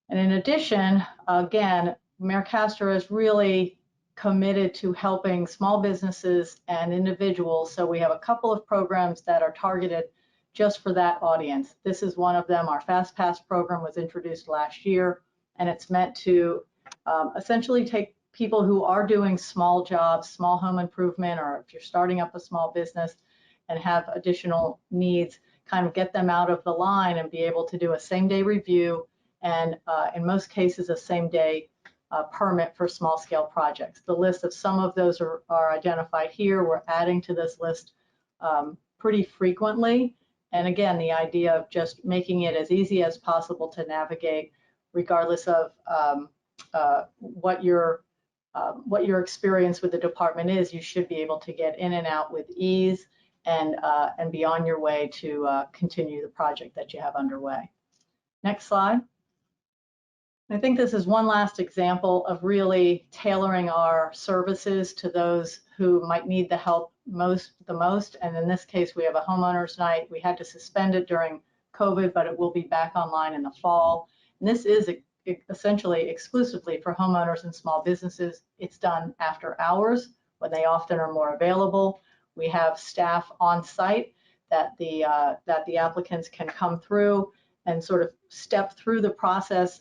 And in addition, again, Mayor Castor is really committed to helping small businesses and individuals. So we have a couple of programs that are targeted just for that audience. This is one of them. Our Fast Pass program was introduced last year, and it's meant to essentially take people who are doing small jobs, small home improvement, or if you're starting up a small business and have additional needs, kind of get them out of the line and be able to do a same-day review and in most cases a same-day permit for small-scale projects. The list of some of those are identified here. We're adding to this list pretty frequently. And again, the idea of just making it as easy as possible to navigate, regardless of what your experience with the department is. You should be able to get in and out with ease and be on your way to continue the project that you have underway. Next slide. I think this is one last example of really tailoring our services to those who might need the help the most. And in this case, we have a homeowners night. We had to suspend it during COVID, but it will be back online in the fall. And this is essentially exclusively for homeowners and small businesses. It's done after hours when they often are more available. We have staff on site that the applicants can come through and sort of step through the process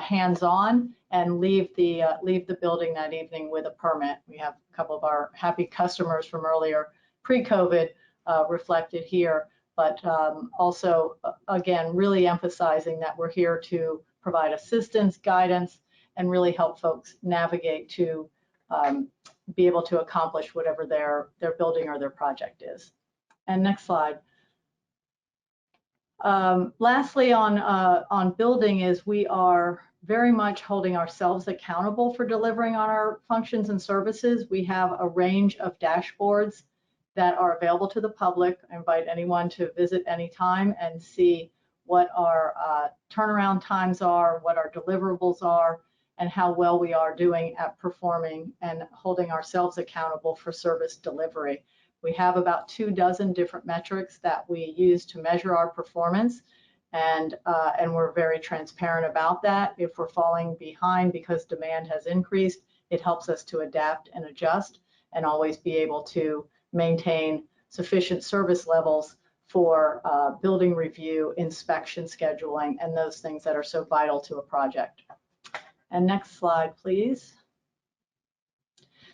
hands-on and leave the building that evening with a permit. We have a couple of our happy customers from earlier pre-COVID reflected here, but also again really emphasizing that we're here to provide assistance, guidance, and really help folks navigate to be able to accomplish whatever their building or their project is. And next slide. Lastly, on building is we are very much holding ourselves accountable for delivering on our functions and services. We have a range of dashboards that are available to the public. I invite anyone to visit anytime and see what our turnaround times are, what our deliverables are, and how well we are doing at performing and holding ourselves accountable for service delivery. We have about 24 different metrics that we use to measure our performance, and we're very transparent about that. If we're falling behind because demand has increased, it helps us to adapt and adjust and always be able to maintain sufficient service levels for building review, inspection scheduling, and those things that are so vital to a project. And next slide, please.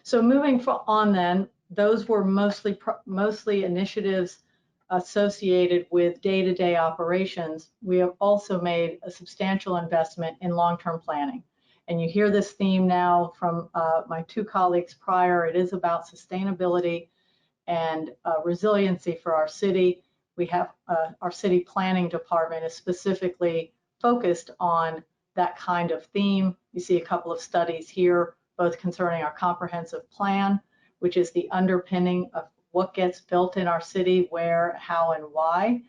So moving on then, those were mostly initiatives associated with day-to-day operations. We have also made a substantial investment in long-term planning. And you hear this theme now from my two colleagues prior. It is about sustainability and resiliency for our city. We have our city planning department is specifically focused on that kind of theme. You see a couple of studies here, both concerning our comprehensive plan, which is the underpinning of what gets built in our city, where, how, and why,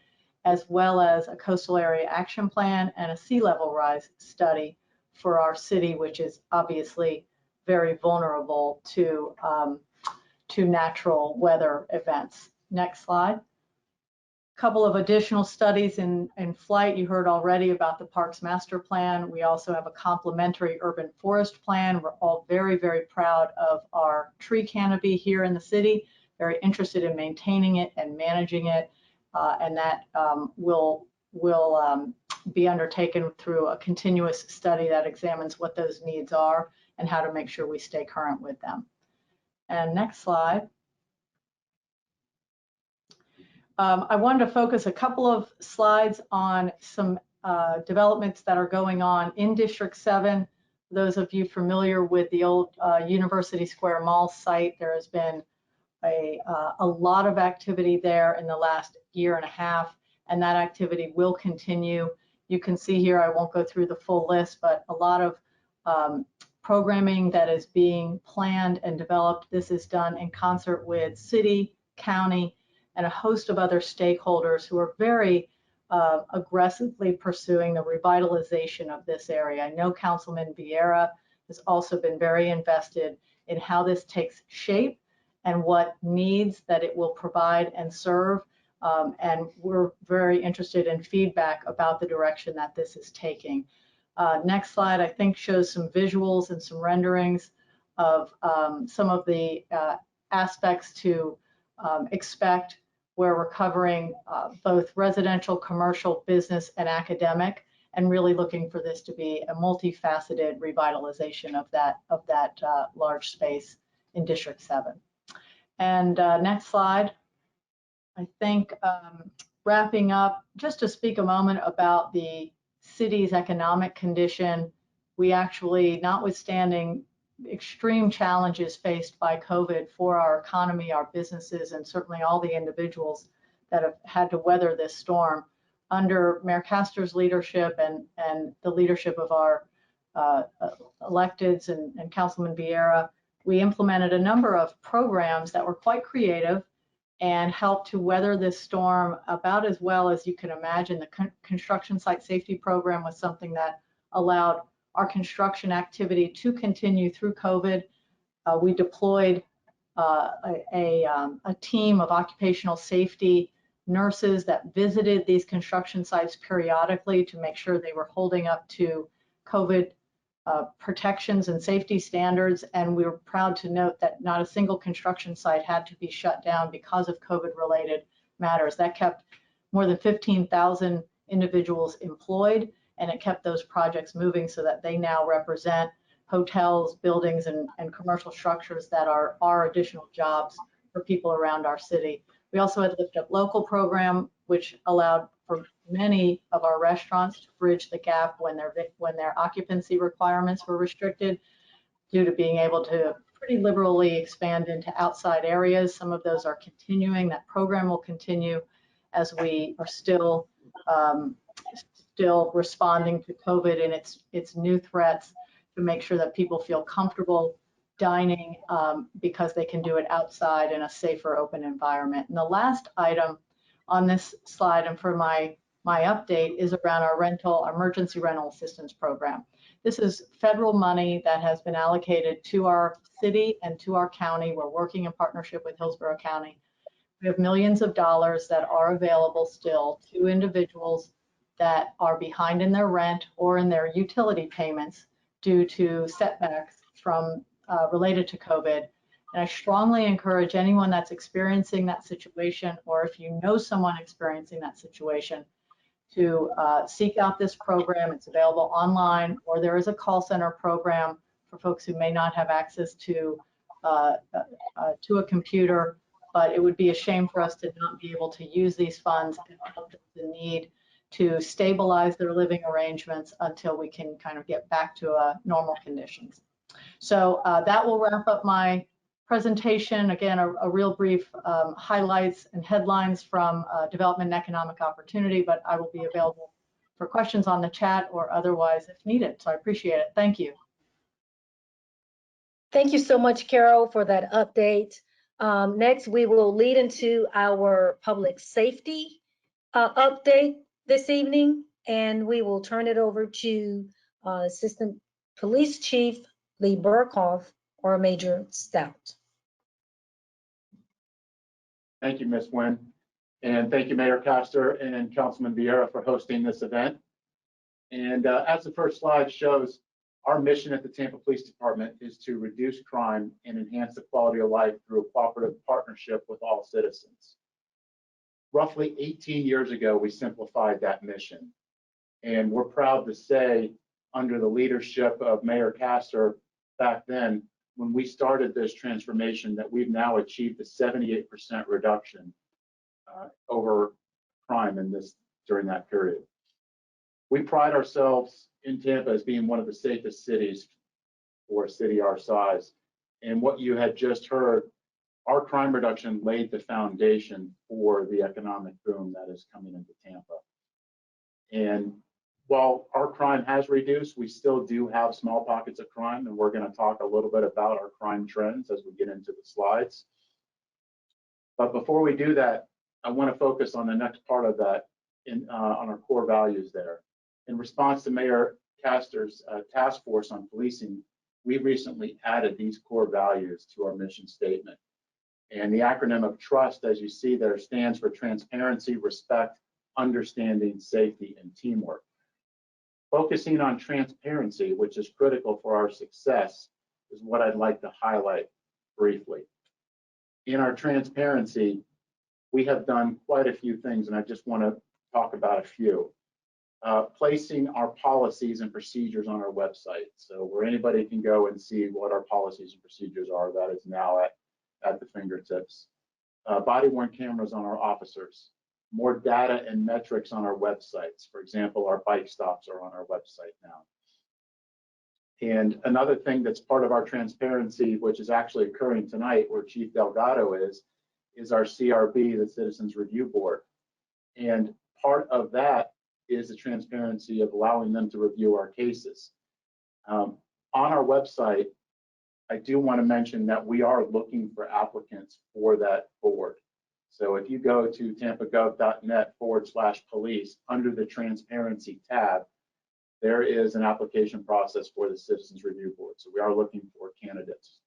as well as a coastal area action plan and a sea level rise study for our city, which is obviously very vulnerable to natural weather events. Next slide. Couple of additional studies in flight. You heard already about the Parks Master Plan. We also have a complementary urban forest plan. We're all very, very proud of our tree canopy here in the city, very interested in maintaining it and managing it, and that will be undertaken through a continuous study that examines what those needs are and how to make sure we stay current with them. And next slide. I wanted to focus a couple of slides on some developments that are going on in District 7. Those of you familiar with the old University Square Mall site, there has been a lot of activity there in the last year and a half, and that activity will continue. You can see here, I won't go through the full list, but a lot of programming that is being planned and developed. This is done in concert with city, county, and a host of other stakeholders who are very aggressively pursuing the revitalization of this area. I know Councilman Viera has also been very invested in how this takes shape and what needs that it will provide and serve. And we're very interested in feedback about the direction that this is taking. Next slide, I think, shows some visuals and some renderings of some of the aspects to expect, where we're covering both residential, commercial, business, and academic, and really looking for this to be a multifaceted revitalization of that large space in District 7. And next slide. I think wrapping up, just to speak a moment about the city's economic condition. We actually, notwithstanding extreme challenges faced by COVID for our economy, our businesses, and certainly all the individuals that have had to weather this storm, under Mayor Castor's leadership and the leadership of our electeds and Councilman Viera, we implemented a number of programs that were quite creative and helped to weather this storm about as well as you can imagine. The construction site safety program was something that allowed our construction activity to continue through COVID. We deployed a team of occupational safety nurses that visited these construction sites periodically to make sure they were holding up to COVID protections and safety standards. And we were proud to note that not a single construction site had to be shut down because of COVID-related matters. That kept more than 15,000 individuals employed, and it kept those projects moving so that they now represent hotels, buildings, and commercial structures that are additional jobs for people around our city. We also had Lift Up Local program, which allowed for many of our restaurants to bridge the gap when their occupancy requirements were restricted due to being able to pretty liberally expand into outside areas. Some of those are continuing. That program will continue as we are still responding to COVID and its new threats, to make sure that people feel comfortable dining because they can do it outside in a safer, open environment. And the last item on this slide and for my update is around our emergency rental assistance program. This is federal money that has been allocated to our city and to our county. We're working in partnership with Hillsborough County. We have millions of dollars that are available still to individuals that are behind in their rent or in their utility payments due to setbacks from related to COVID. And I strongly encourage anyone that's experiencing that situation, or if you know someone experiencing that situation, to seek out this program. It's available online, or there is a call center program for folks who may not have access to to a computer, but it would be a shame for us to not be able to use these funds and help those in need to stabilize their living arrangements until we can kind of get back to normal conditions. So that will wrap up my presentation. Again, a real brief highlights and headlines from Development and Economic Opportunity, but I will be available for questions on the chat or otherwise if needed. So I appreciate it. Thank you. Thank you so much, Carol, for that update. Next, we will lead into our public safety update this evening, and we will turn it over to Assistant Police Chief Lee Burkhoff or Major Stout. Thank you, Ms. Nguyen. And thank you, Mayor Castor and Councilman Viera for hosting this event. And as the first slide shows, our mission at the Tampa Police Department is to reduce crime and enhance the quality of life through a cooperative partnership with all citizens. Roughly 18 years ago, we simplified that mission. And we're proud to say, under the leadership of Mayor Castor back then, when we started this transformation, that we've now achieved a 78% reduction over crime during that period. We pride ourselves in Tampa as being one of the safest cities for a city our size. And what you had just heard, our crime reduction laid the foundation for the economic boom that is coming into Tampa. And while our crime has reduced, we still do have small pockets of crime, and we're going to talk a little bit about our crime trends as we get into the slides. But before we do that, I want to focus on the next part of that, on our core values there. In response to Mayor Castor's task force on policing, we recently added these core values to our mission statement. And the acronym of TRUST, as you see there, stands for transparency, respect, understanding, safety, and teamwork. Focusing on transparency, which is critical for our success, is what I'd like to highlight briefly. In our transparency, we have done quite a few things, and I just want to talk about a few. Placing our policies and procedures on our website, so where anybody can go and see what our policies and procedures are, that is now at the fingertips. Body-worn cameras on our officers, more data and metrics on our websites. For example, our bike stops are on our website now. And another thing that's part of our transparency, which is actually occurring tonight, where Chief Delgado is our CRB, the Citizens Review Board. And part of that is the transparency of allowing them to review our cases. On our website, I do want to mention that we are looking for applicants for that board. So if you go to tampagov.net/police, under the transparency tab, there is an application process for the Citizens Review Board. So we are looking for candidates.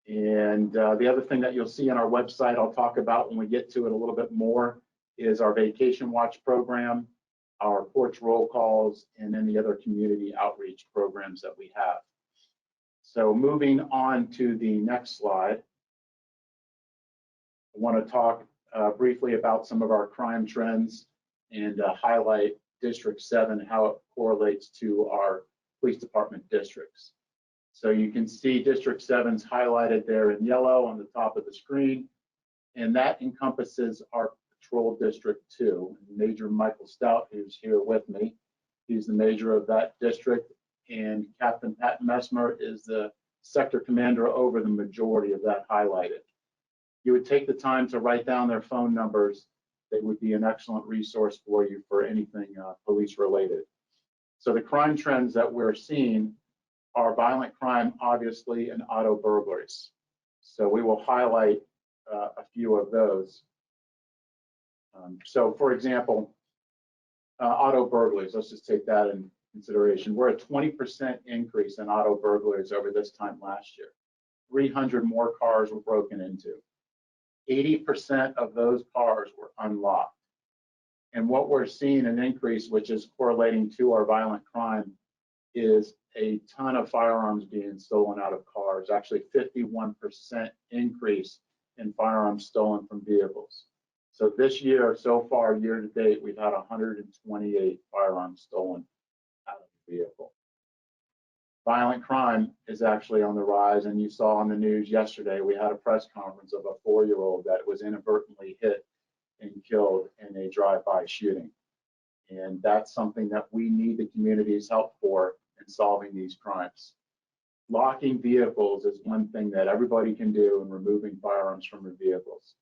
And the other thing that you'll see on our website, I'll talk about when we get to it a little bit more, is our Vacation Watch program, our porch roll calls, and then the other community outreach programs that we have. So moving on to the next slide, I want to talk briefly about some of our crime trends and highlight District 7, how it correlates to our police department districts. So you can see District 7's highlighted there in yellow on the top of the screen, and that encompasses our Patrol District 2. Major Michael Stout, who's here with me, he's the major of that district, and Captain Pat Messmer is the sector commander over the majority of that highlighted. You would take the time to write down their phone numbers. They would be an excellent resource for you for anything police related. So the crime trends that we're seeing are violent crime, obviously, and auto burglaries. So we will highlight a few of those. So for example, auto burglaries, let's just take that in consideration. We're a 20% increase in auto burglaries over this time last year. 300 more cars were broken into. 80% of those cars were unlocked. And what we're seeing an increase, which is correlating to our violent crime, is a ton of firearms being stolen out of cars, actually 51% increase in firearms stolen from vehicles. So this year, so far, year to date, we've had 128 firearms stolen out of the vehicle. Violent crime is actually on the rise, and you saw on the news yesterday, we had a press conference of a 4-year-old that was inadvertently hit and killed in a drive-by shooting. And that's something that we need the community's help for in solving these crimes. Locking vehicles is one thing that everybody can do in removing firearms from their vehicles.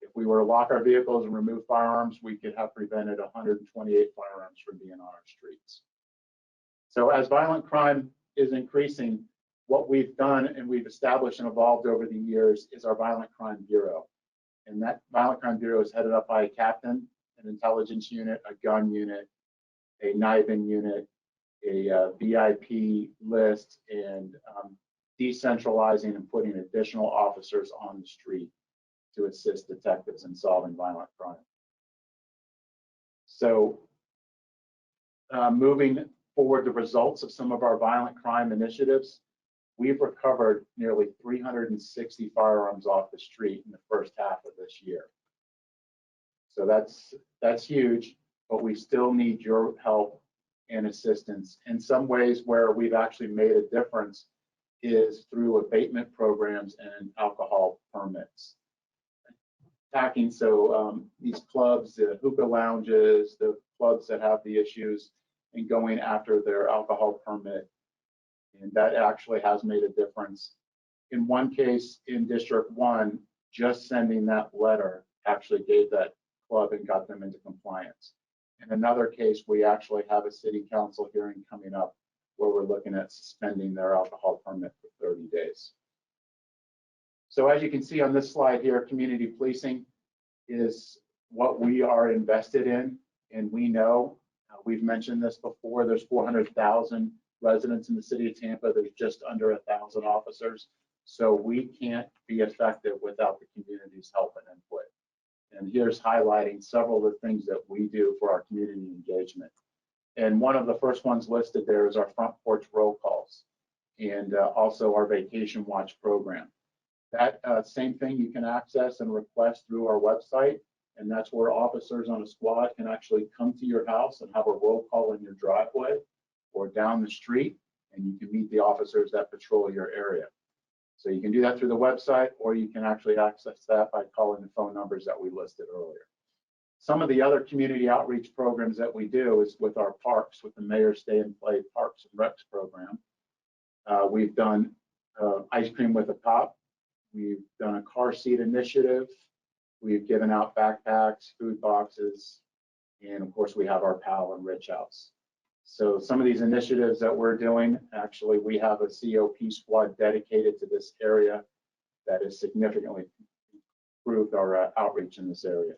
If we were to lock our vehicles and remove firearms, we could have prevented 128 firearms from being on our streets. So as violent crime is increasing, what we've done and we've established and evolved over the years is our Violent Crime Bureau. And that Violent Crime Bureau is headed up by a captain, an intelligence unit, a gun unit, a knifing unit, a VIP list, and decentralizing and putting additional officers on the street to assist detectives in solving violent crime. So moving forward the results of some of our violent crime initiatives, we've recovered nearly 360 firearms off the street in the first half of this year. So that's huge, but we still need your help and assistance. In some ways where we've actually made a difference is through abatement programs and alcohol permits. So these clubs, the hookah lounges, the clubs that have the issues, and going after their alcohol permit. And that actually has made a difference. In one case in District 1, just sending that letter actually gave that club and got them into compliance. In another case, we actually have a city council hearing coming up where we're looking at suspending their alcohol permit for 30 days. So as you can see on this slide here, community policing is what we are invested in, and we know, we've mentioned this before, there's 400,000 residents in the city of Tampa, there's just under 1,000 officers, so we can't be effective without the community's help and input. And here's highlighting several of the things that we do for our community engagement. And one of the first ones listed there is our front porch roll calls, and also our vacation watch program. That same thing you can access and request through our website, and that's where officers on a squad can actually come to your house and have a roll call in your driveway or down the street, and you can meet the officers that patrol your area. So you can do that through the website, or you can actually access that by calling the phone numbers that we listed earlier. Some of the other community outreach programs that we do is with our parks, with the Mayor Stay and Play Parks and Recs program. We've done ice cream with a cop. We've done a car seat initiative. We've given out backpacks, food boxes, and of course we have our PAL and Rich House. So some of these initiatives that we're doing, actually we have a COP squad dedicated to this area that has significantly improved our outreach in this area.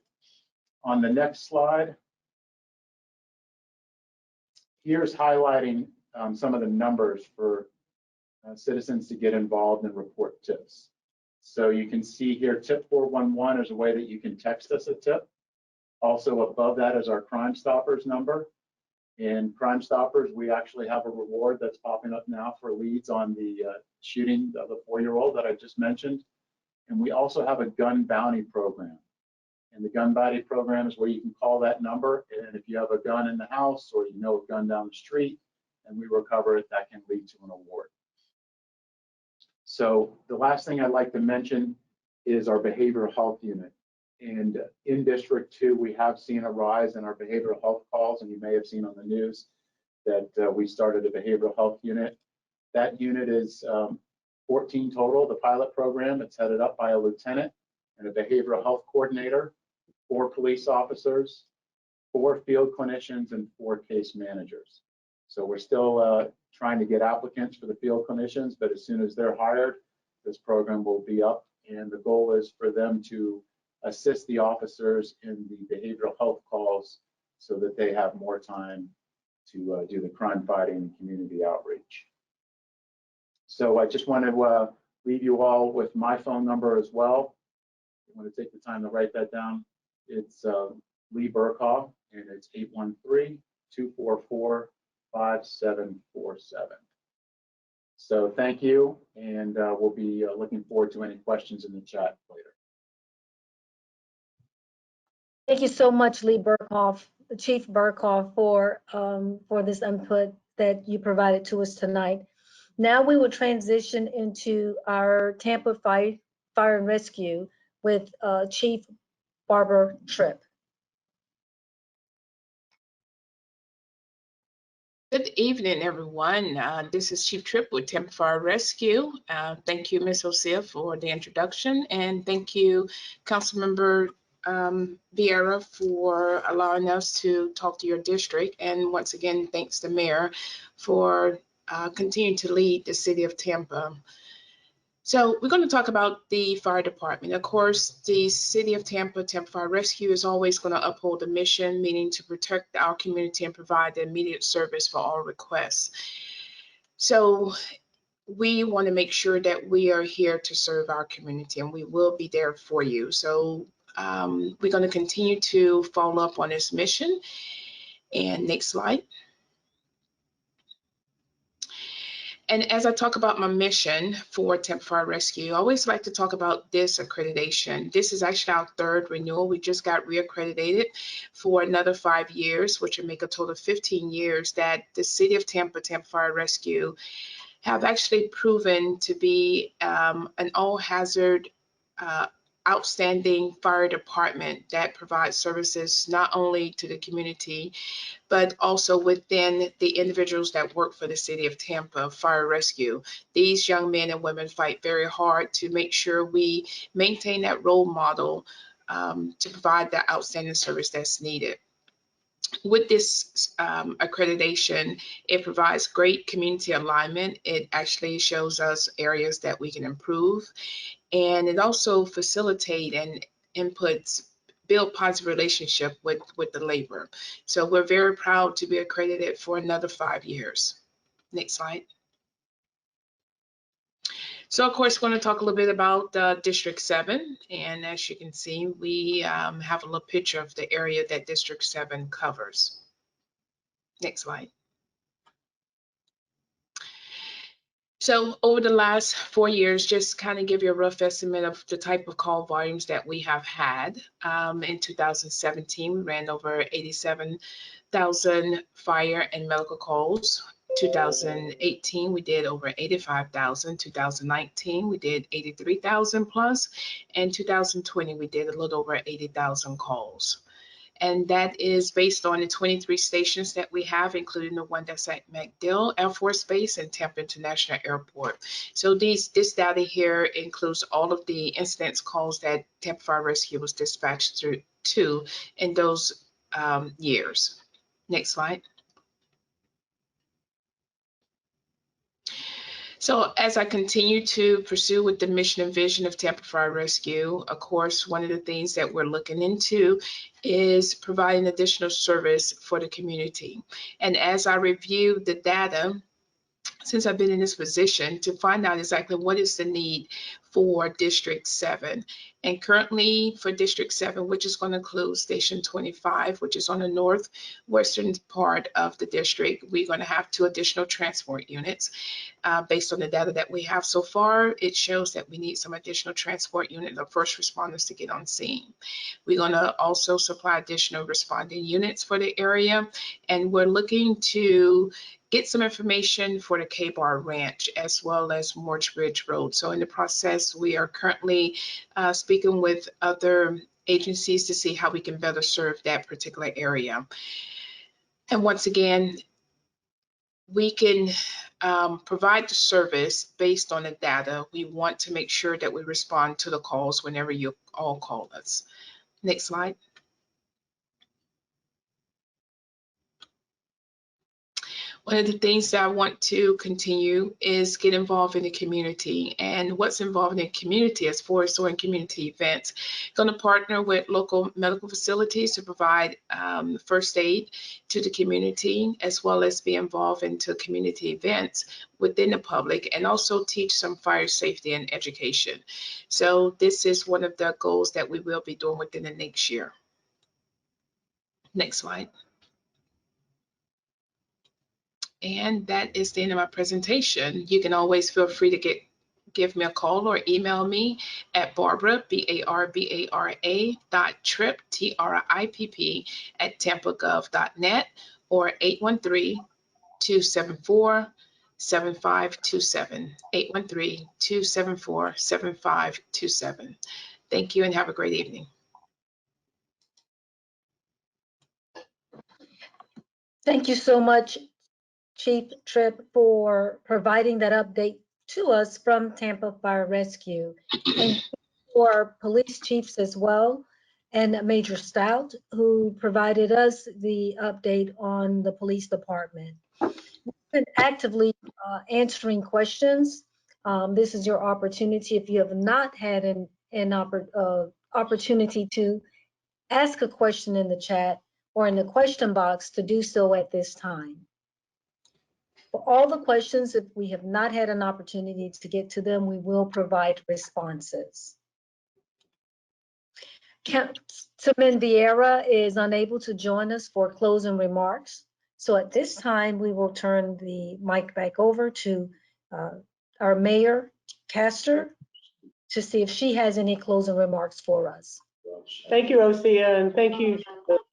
On the next slide, here's highlighting some of the numbers for citizens to get involved and report tips. So you can see here, tip 411 is a way that you can text us a tip. Also above that is our Crime Stoppers number. In Crime Stoppers, we actually have a reward that's popping up now for leads on the shooting of the 4-year-old that I just mentioned. And we also have a gun bounty program. And the gun bounty program is where you can call that number, and if you have a gun in the house or you know a gun down the street and we recover it, that can lead to an award. So the last thing I'd like to mention is our behavioral health unit. And in District 2, we have seen a rise in our behavioral health calls, and you may have seen on the news that we started a behavioral health unit. That unit is 14 total, the pilot program. It's headed up by a lieutenant and a behavioral health coordinator, 4 police officers, 4 field clinicians, and 4 case managers. So we're still trying to get applicants for the field clinicians, but as soon as they're hired, this program will be up, and the goal is for them to assist the officers in the behavioral health calls so that they have more time to do the crime fighting and community outreach. So I just want to leave you all with my phone number as well. If you want to take the time to write that down, it's Lee Burkhoff, and it's 813-244-5747. So thank you, and we'll be looking forward to any questions in the chat later. Thank you so much, Lee Burkhoff, Chief Burkhoff, for this input that you provided to us tonight. Now we will transition into our Tampa Fire and Rescue with Chief Barbara Tripp. Good evening, everyone. This is Chief Tripp with Tampa Fire Rescue. Thank you, Ms. Osea, for the introduction, and thank you, Councilmember Viera, for allowing us to talk to your district. And once again, thanks to Mayor for continuing to lead the city of Tampa. So we're going to talk about the fire department. Of course, the city of Tampa, Tampa Fire Rescue is always going to uphold the mission, meaning to protect our community and provide the immediate service for all requests. So we want to make sure that we are here to serve our community, and we will be there for you. So we're going to continue to follow up on this mission. And next slide. And as I talk about my mission for Tampa Fire Rescue, I always like to talk about this accreditation. This is actually our third renewal. We just got reaccredited for another 5 years, which would make a total of 15 years that the city of Tampa, Tampa Fire Rescue, have actually proven to be an all-hazard, outstanding fire department that provides services not only to the community, but also within the individuals that work for the city of Tampa Fire Rescue. These young men and women fight very hard to make sure we maintain that role model to provide the outstanding service that's needed. With this accreditation, it provides great community alignment. It actually shows us areas that we can improve, and it also facilitates and inputs build positive relationship with the labor. So we're very proud to be accredited for another 5 years. Next slide. So of course, we're going to talk a little bit about District 7. And as you can see, we have a little picture of the area that District 7 covers. Next slide. So over the last 4 years, just kind of give you a rough estimate of the type of call volumes that we have had. In 2017, we ran over 87,000 fire and medical calls. 2018, we did over 85,000. 2019, we did 83,000 plus. And 2020, we did a little over 80,000 calls. And that is based on the 23 stations that we have, including the one that's at MacDill Air Force Base and Tampa International Airport. So this data here includes all of the incidents calls that Tampa Fire Rescue was dispatched to in those years. Next slide. So as I continue to pursue with the mission and vision of Tampa Fire Rescue, of course, one of the things that we're looking into is providing additional service for the community. And as I review the data, since I've been in this position, to find out exactly what is the need for District 7. And currently for District 7, which is going to include Station 25, which is on the northwestern part of the district, we're going to have 2 additional transport units. Based on the data that we have so far, it shows that we need some additional transport units of first responders to get on scene. We're going to also supply additional responding units for the area, and we're looking to get some information for the K-Bar Ranch as well as Morge Ridge Road. So in the process, we are currently speaking with other agencies to see how we can better serve that particular area. And once again, we can provide the service based on the data. We want to make sure that we respond to the calls whenever you all call us. Next slide. One of the things that I want to continue is get involved in the community. And what's involved in the community as far as doing community events. Going to partner with local medical facilities to provide first aid to the community, as well as be involved into community events within the public, and also teach some fire safety and education. So this is one of the goals that we will be doing within the next year. Next slide. And that is the end of my presentation. You can always feel free to give me a call or email me at Barbara, BARBARA .tripp, TRIPP @tampagov.net, or 813-274-0000. 813-274-7527. 813-274-7527. Thank you and have a great evening. Thank you so much, Chief Tripp, for providing that update to us from Tampa Fire Rescue, and for police chiefs as well, and Major Stout, who provided us the update on the police department. We've been actively answering questions. This is your opportunity. If you have not had an opportunity to ask a question in the chat or in the question box, to do so at this time. For all the questions, if we have not had an opportunity to get to them, we will provide responses. Councilman Viera is unable to join us for closing remarks. So at this time, we will turn the mic back over to our Mayor Castor to see if she has any closing remarks for us. Thank you, Osea, and thank you to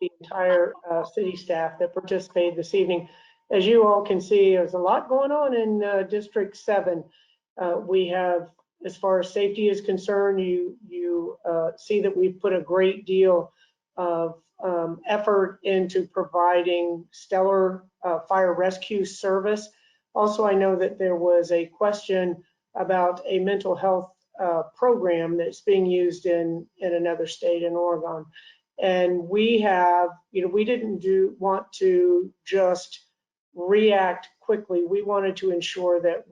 the entire city staff that participated this evening. As you all can see, there's a lot going on in District 7. We have, as far as safety is concerned, you see that we've put a great deal of effort into providing stellar fire rescue service. Also, I know that there was a question about a mental health program that's being used in another state, in Oregon. And we have, we didn't want to just react quickly. We wanted to ensure that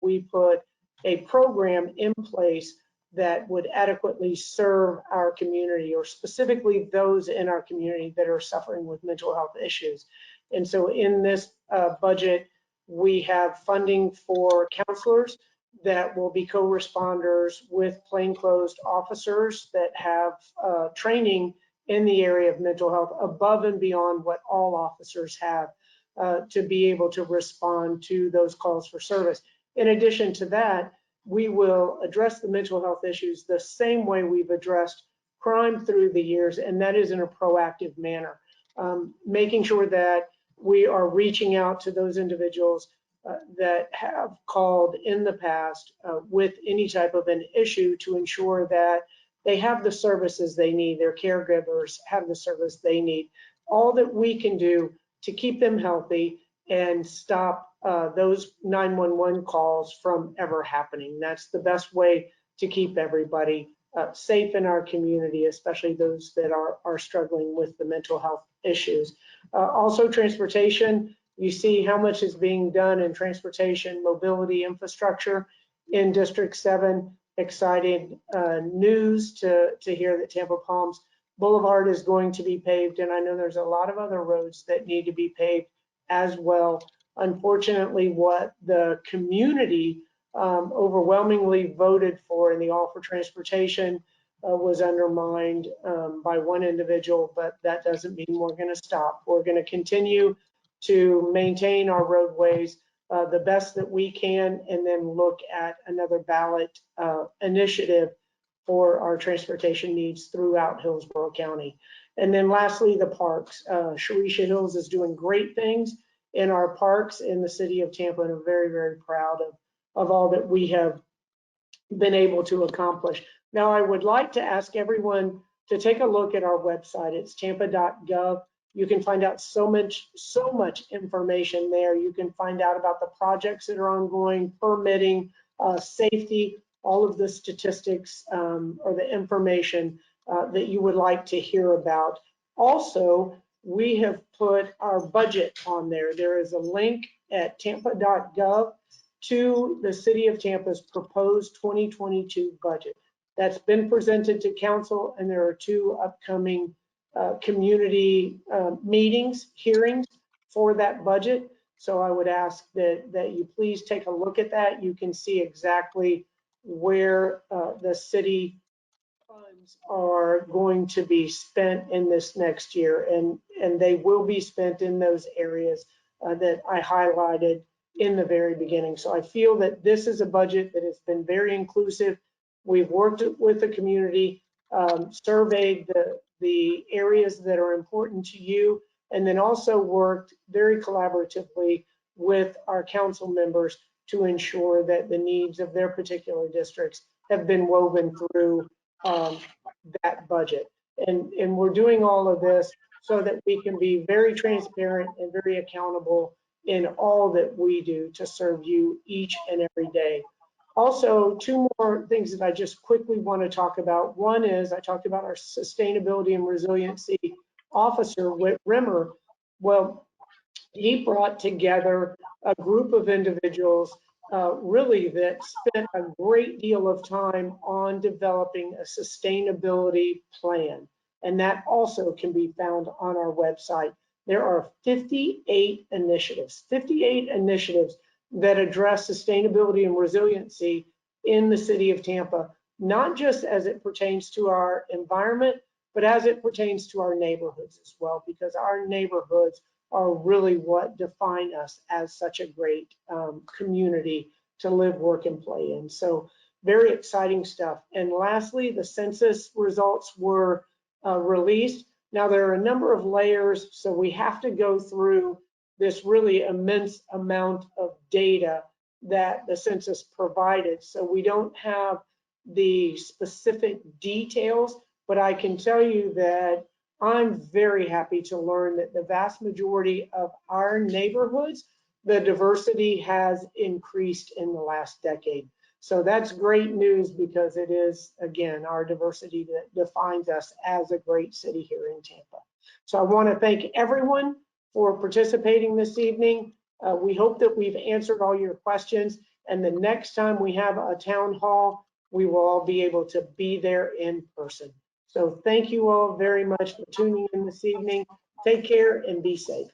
we put a program in place that would adequately serve our community, or specifically those in our community that are suffering with mental health issues. And so in this budget, we have funding for counselors that will be co-responders with plainclothes officers that have training in the area of mental health above and beyond what all officers have to be able to respond to those calls for service. In addition to that, we will address the mental health issues the same way we've addressed crime through the years, and that is in a proactive manner, making sure that we are reaching out to those individuals that have called in the past with any type of an issue to ensure that they have the services they need, their caregivers have the service they need. All that we can do to keep them healthy and stop those 911 calls from ever happening. That's the best way to keep everybody safe in our community, especially those that are struggling with the mental health issues. Also, transportation. You see how much is being done in transportation, mobility, infrastructure in District 7. Excited news to hear that Tampa Palms Boulevard is going to be paved, and I know there's a lot of other roads that need to be paved as well. Unfortunately, what the community overwhelmingly voted for in the All for Transportation was undermined by one individual, but that doesn't mean we're going to stop. We're going to continue to maintain our roadways the best that we can, and then look at another ballot initiative for our transportation needs throughout Hillsborough County. And then lastly, the parks. Sharisha Hills is doing great things in our parks in the city of Tampa, and I'm very, very proud of all that we have been able to accomplish. Now, I would like to ask everyone to take a look at our website. It's tampa.gov. You can find out so much information there. You can find out about the projects that are ongoing, permitting, safety, all of the statistics or the information that you would like to hear about. Also, we have put our budget on there. There is a link at tampa.gov to the City of Tampa's proposed 2022 budget. That's been presented to council, and there are 2 upcoming community meetings, hearings for that budget. So I would ask that you please take a look at that. You can see exactly where the city funds are going to be spent in this next year, and they will be spent in those areas that I highlighted in the very beginning. So I feel that this is a budget that has been very inclusive. We've worked with the community, surveyed the areas that are important to you, and then also worked very collaboratively with our council members to ensure that the needs of their particular districts have been woven through that budget. And we're doing all of this so that we can be very transparent and very accountable in all that we do to serve you each and every day. Also, two more things that I just quickly want to talk about. One is I talked about our sustainability and resiliency officer, Whit Rimmer. Well, he brought together a group of individuals really that spent a great deal of time on developing a sustainability plan. And that also can be found on our website. There are 58 initiatives that address sustainability and resiliency in the city of Tampa, not just as it pertains to our environment, but as it pertains to our neighborhoods as well, because our neighborhoods are really what define us as such a great community to live, work, and play in. So very exciting stuff. And lastly, the census results were released. Now there are a number of layers, so we have to go through this really immense amount of data that the census provided. So we don't have the specific details, but I can tell you that I'm very happy to learn that the vast majority of our neighborhoods, the diversity has increased in the last decade. So that's great news because it is, again, our diversity that defines us as a great city here in Tampa. So I want to thank everyone for participating this evening. We hope that we've answered all your questions. And the next time we have a town hall, we will all be able to be there in person. So thank you all very much for tuning in this evening. Take care and be safe.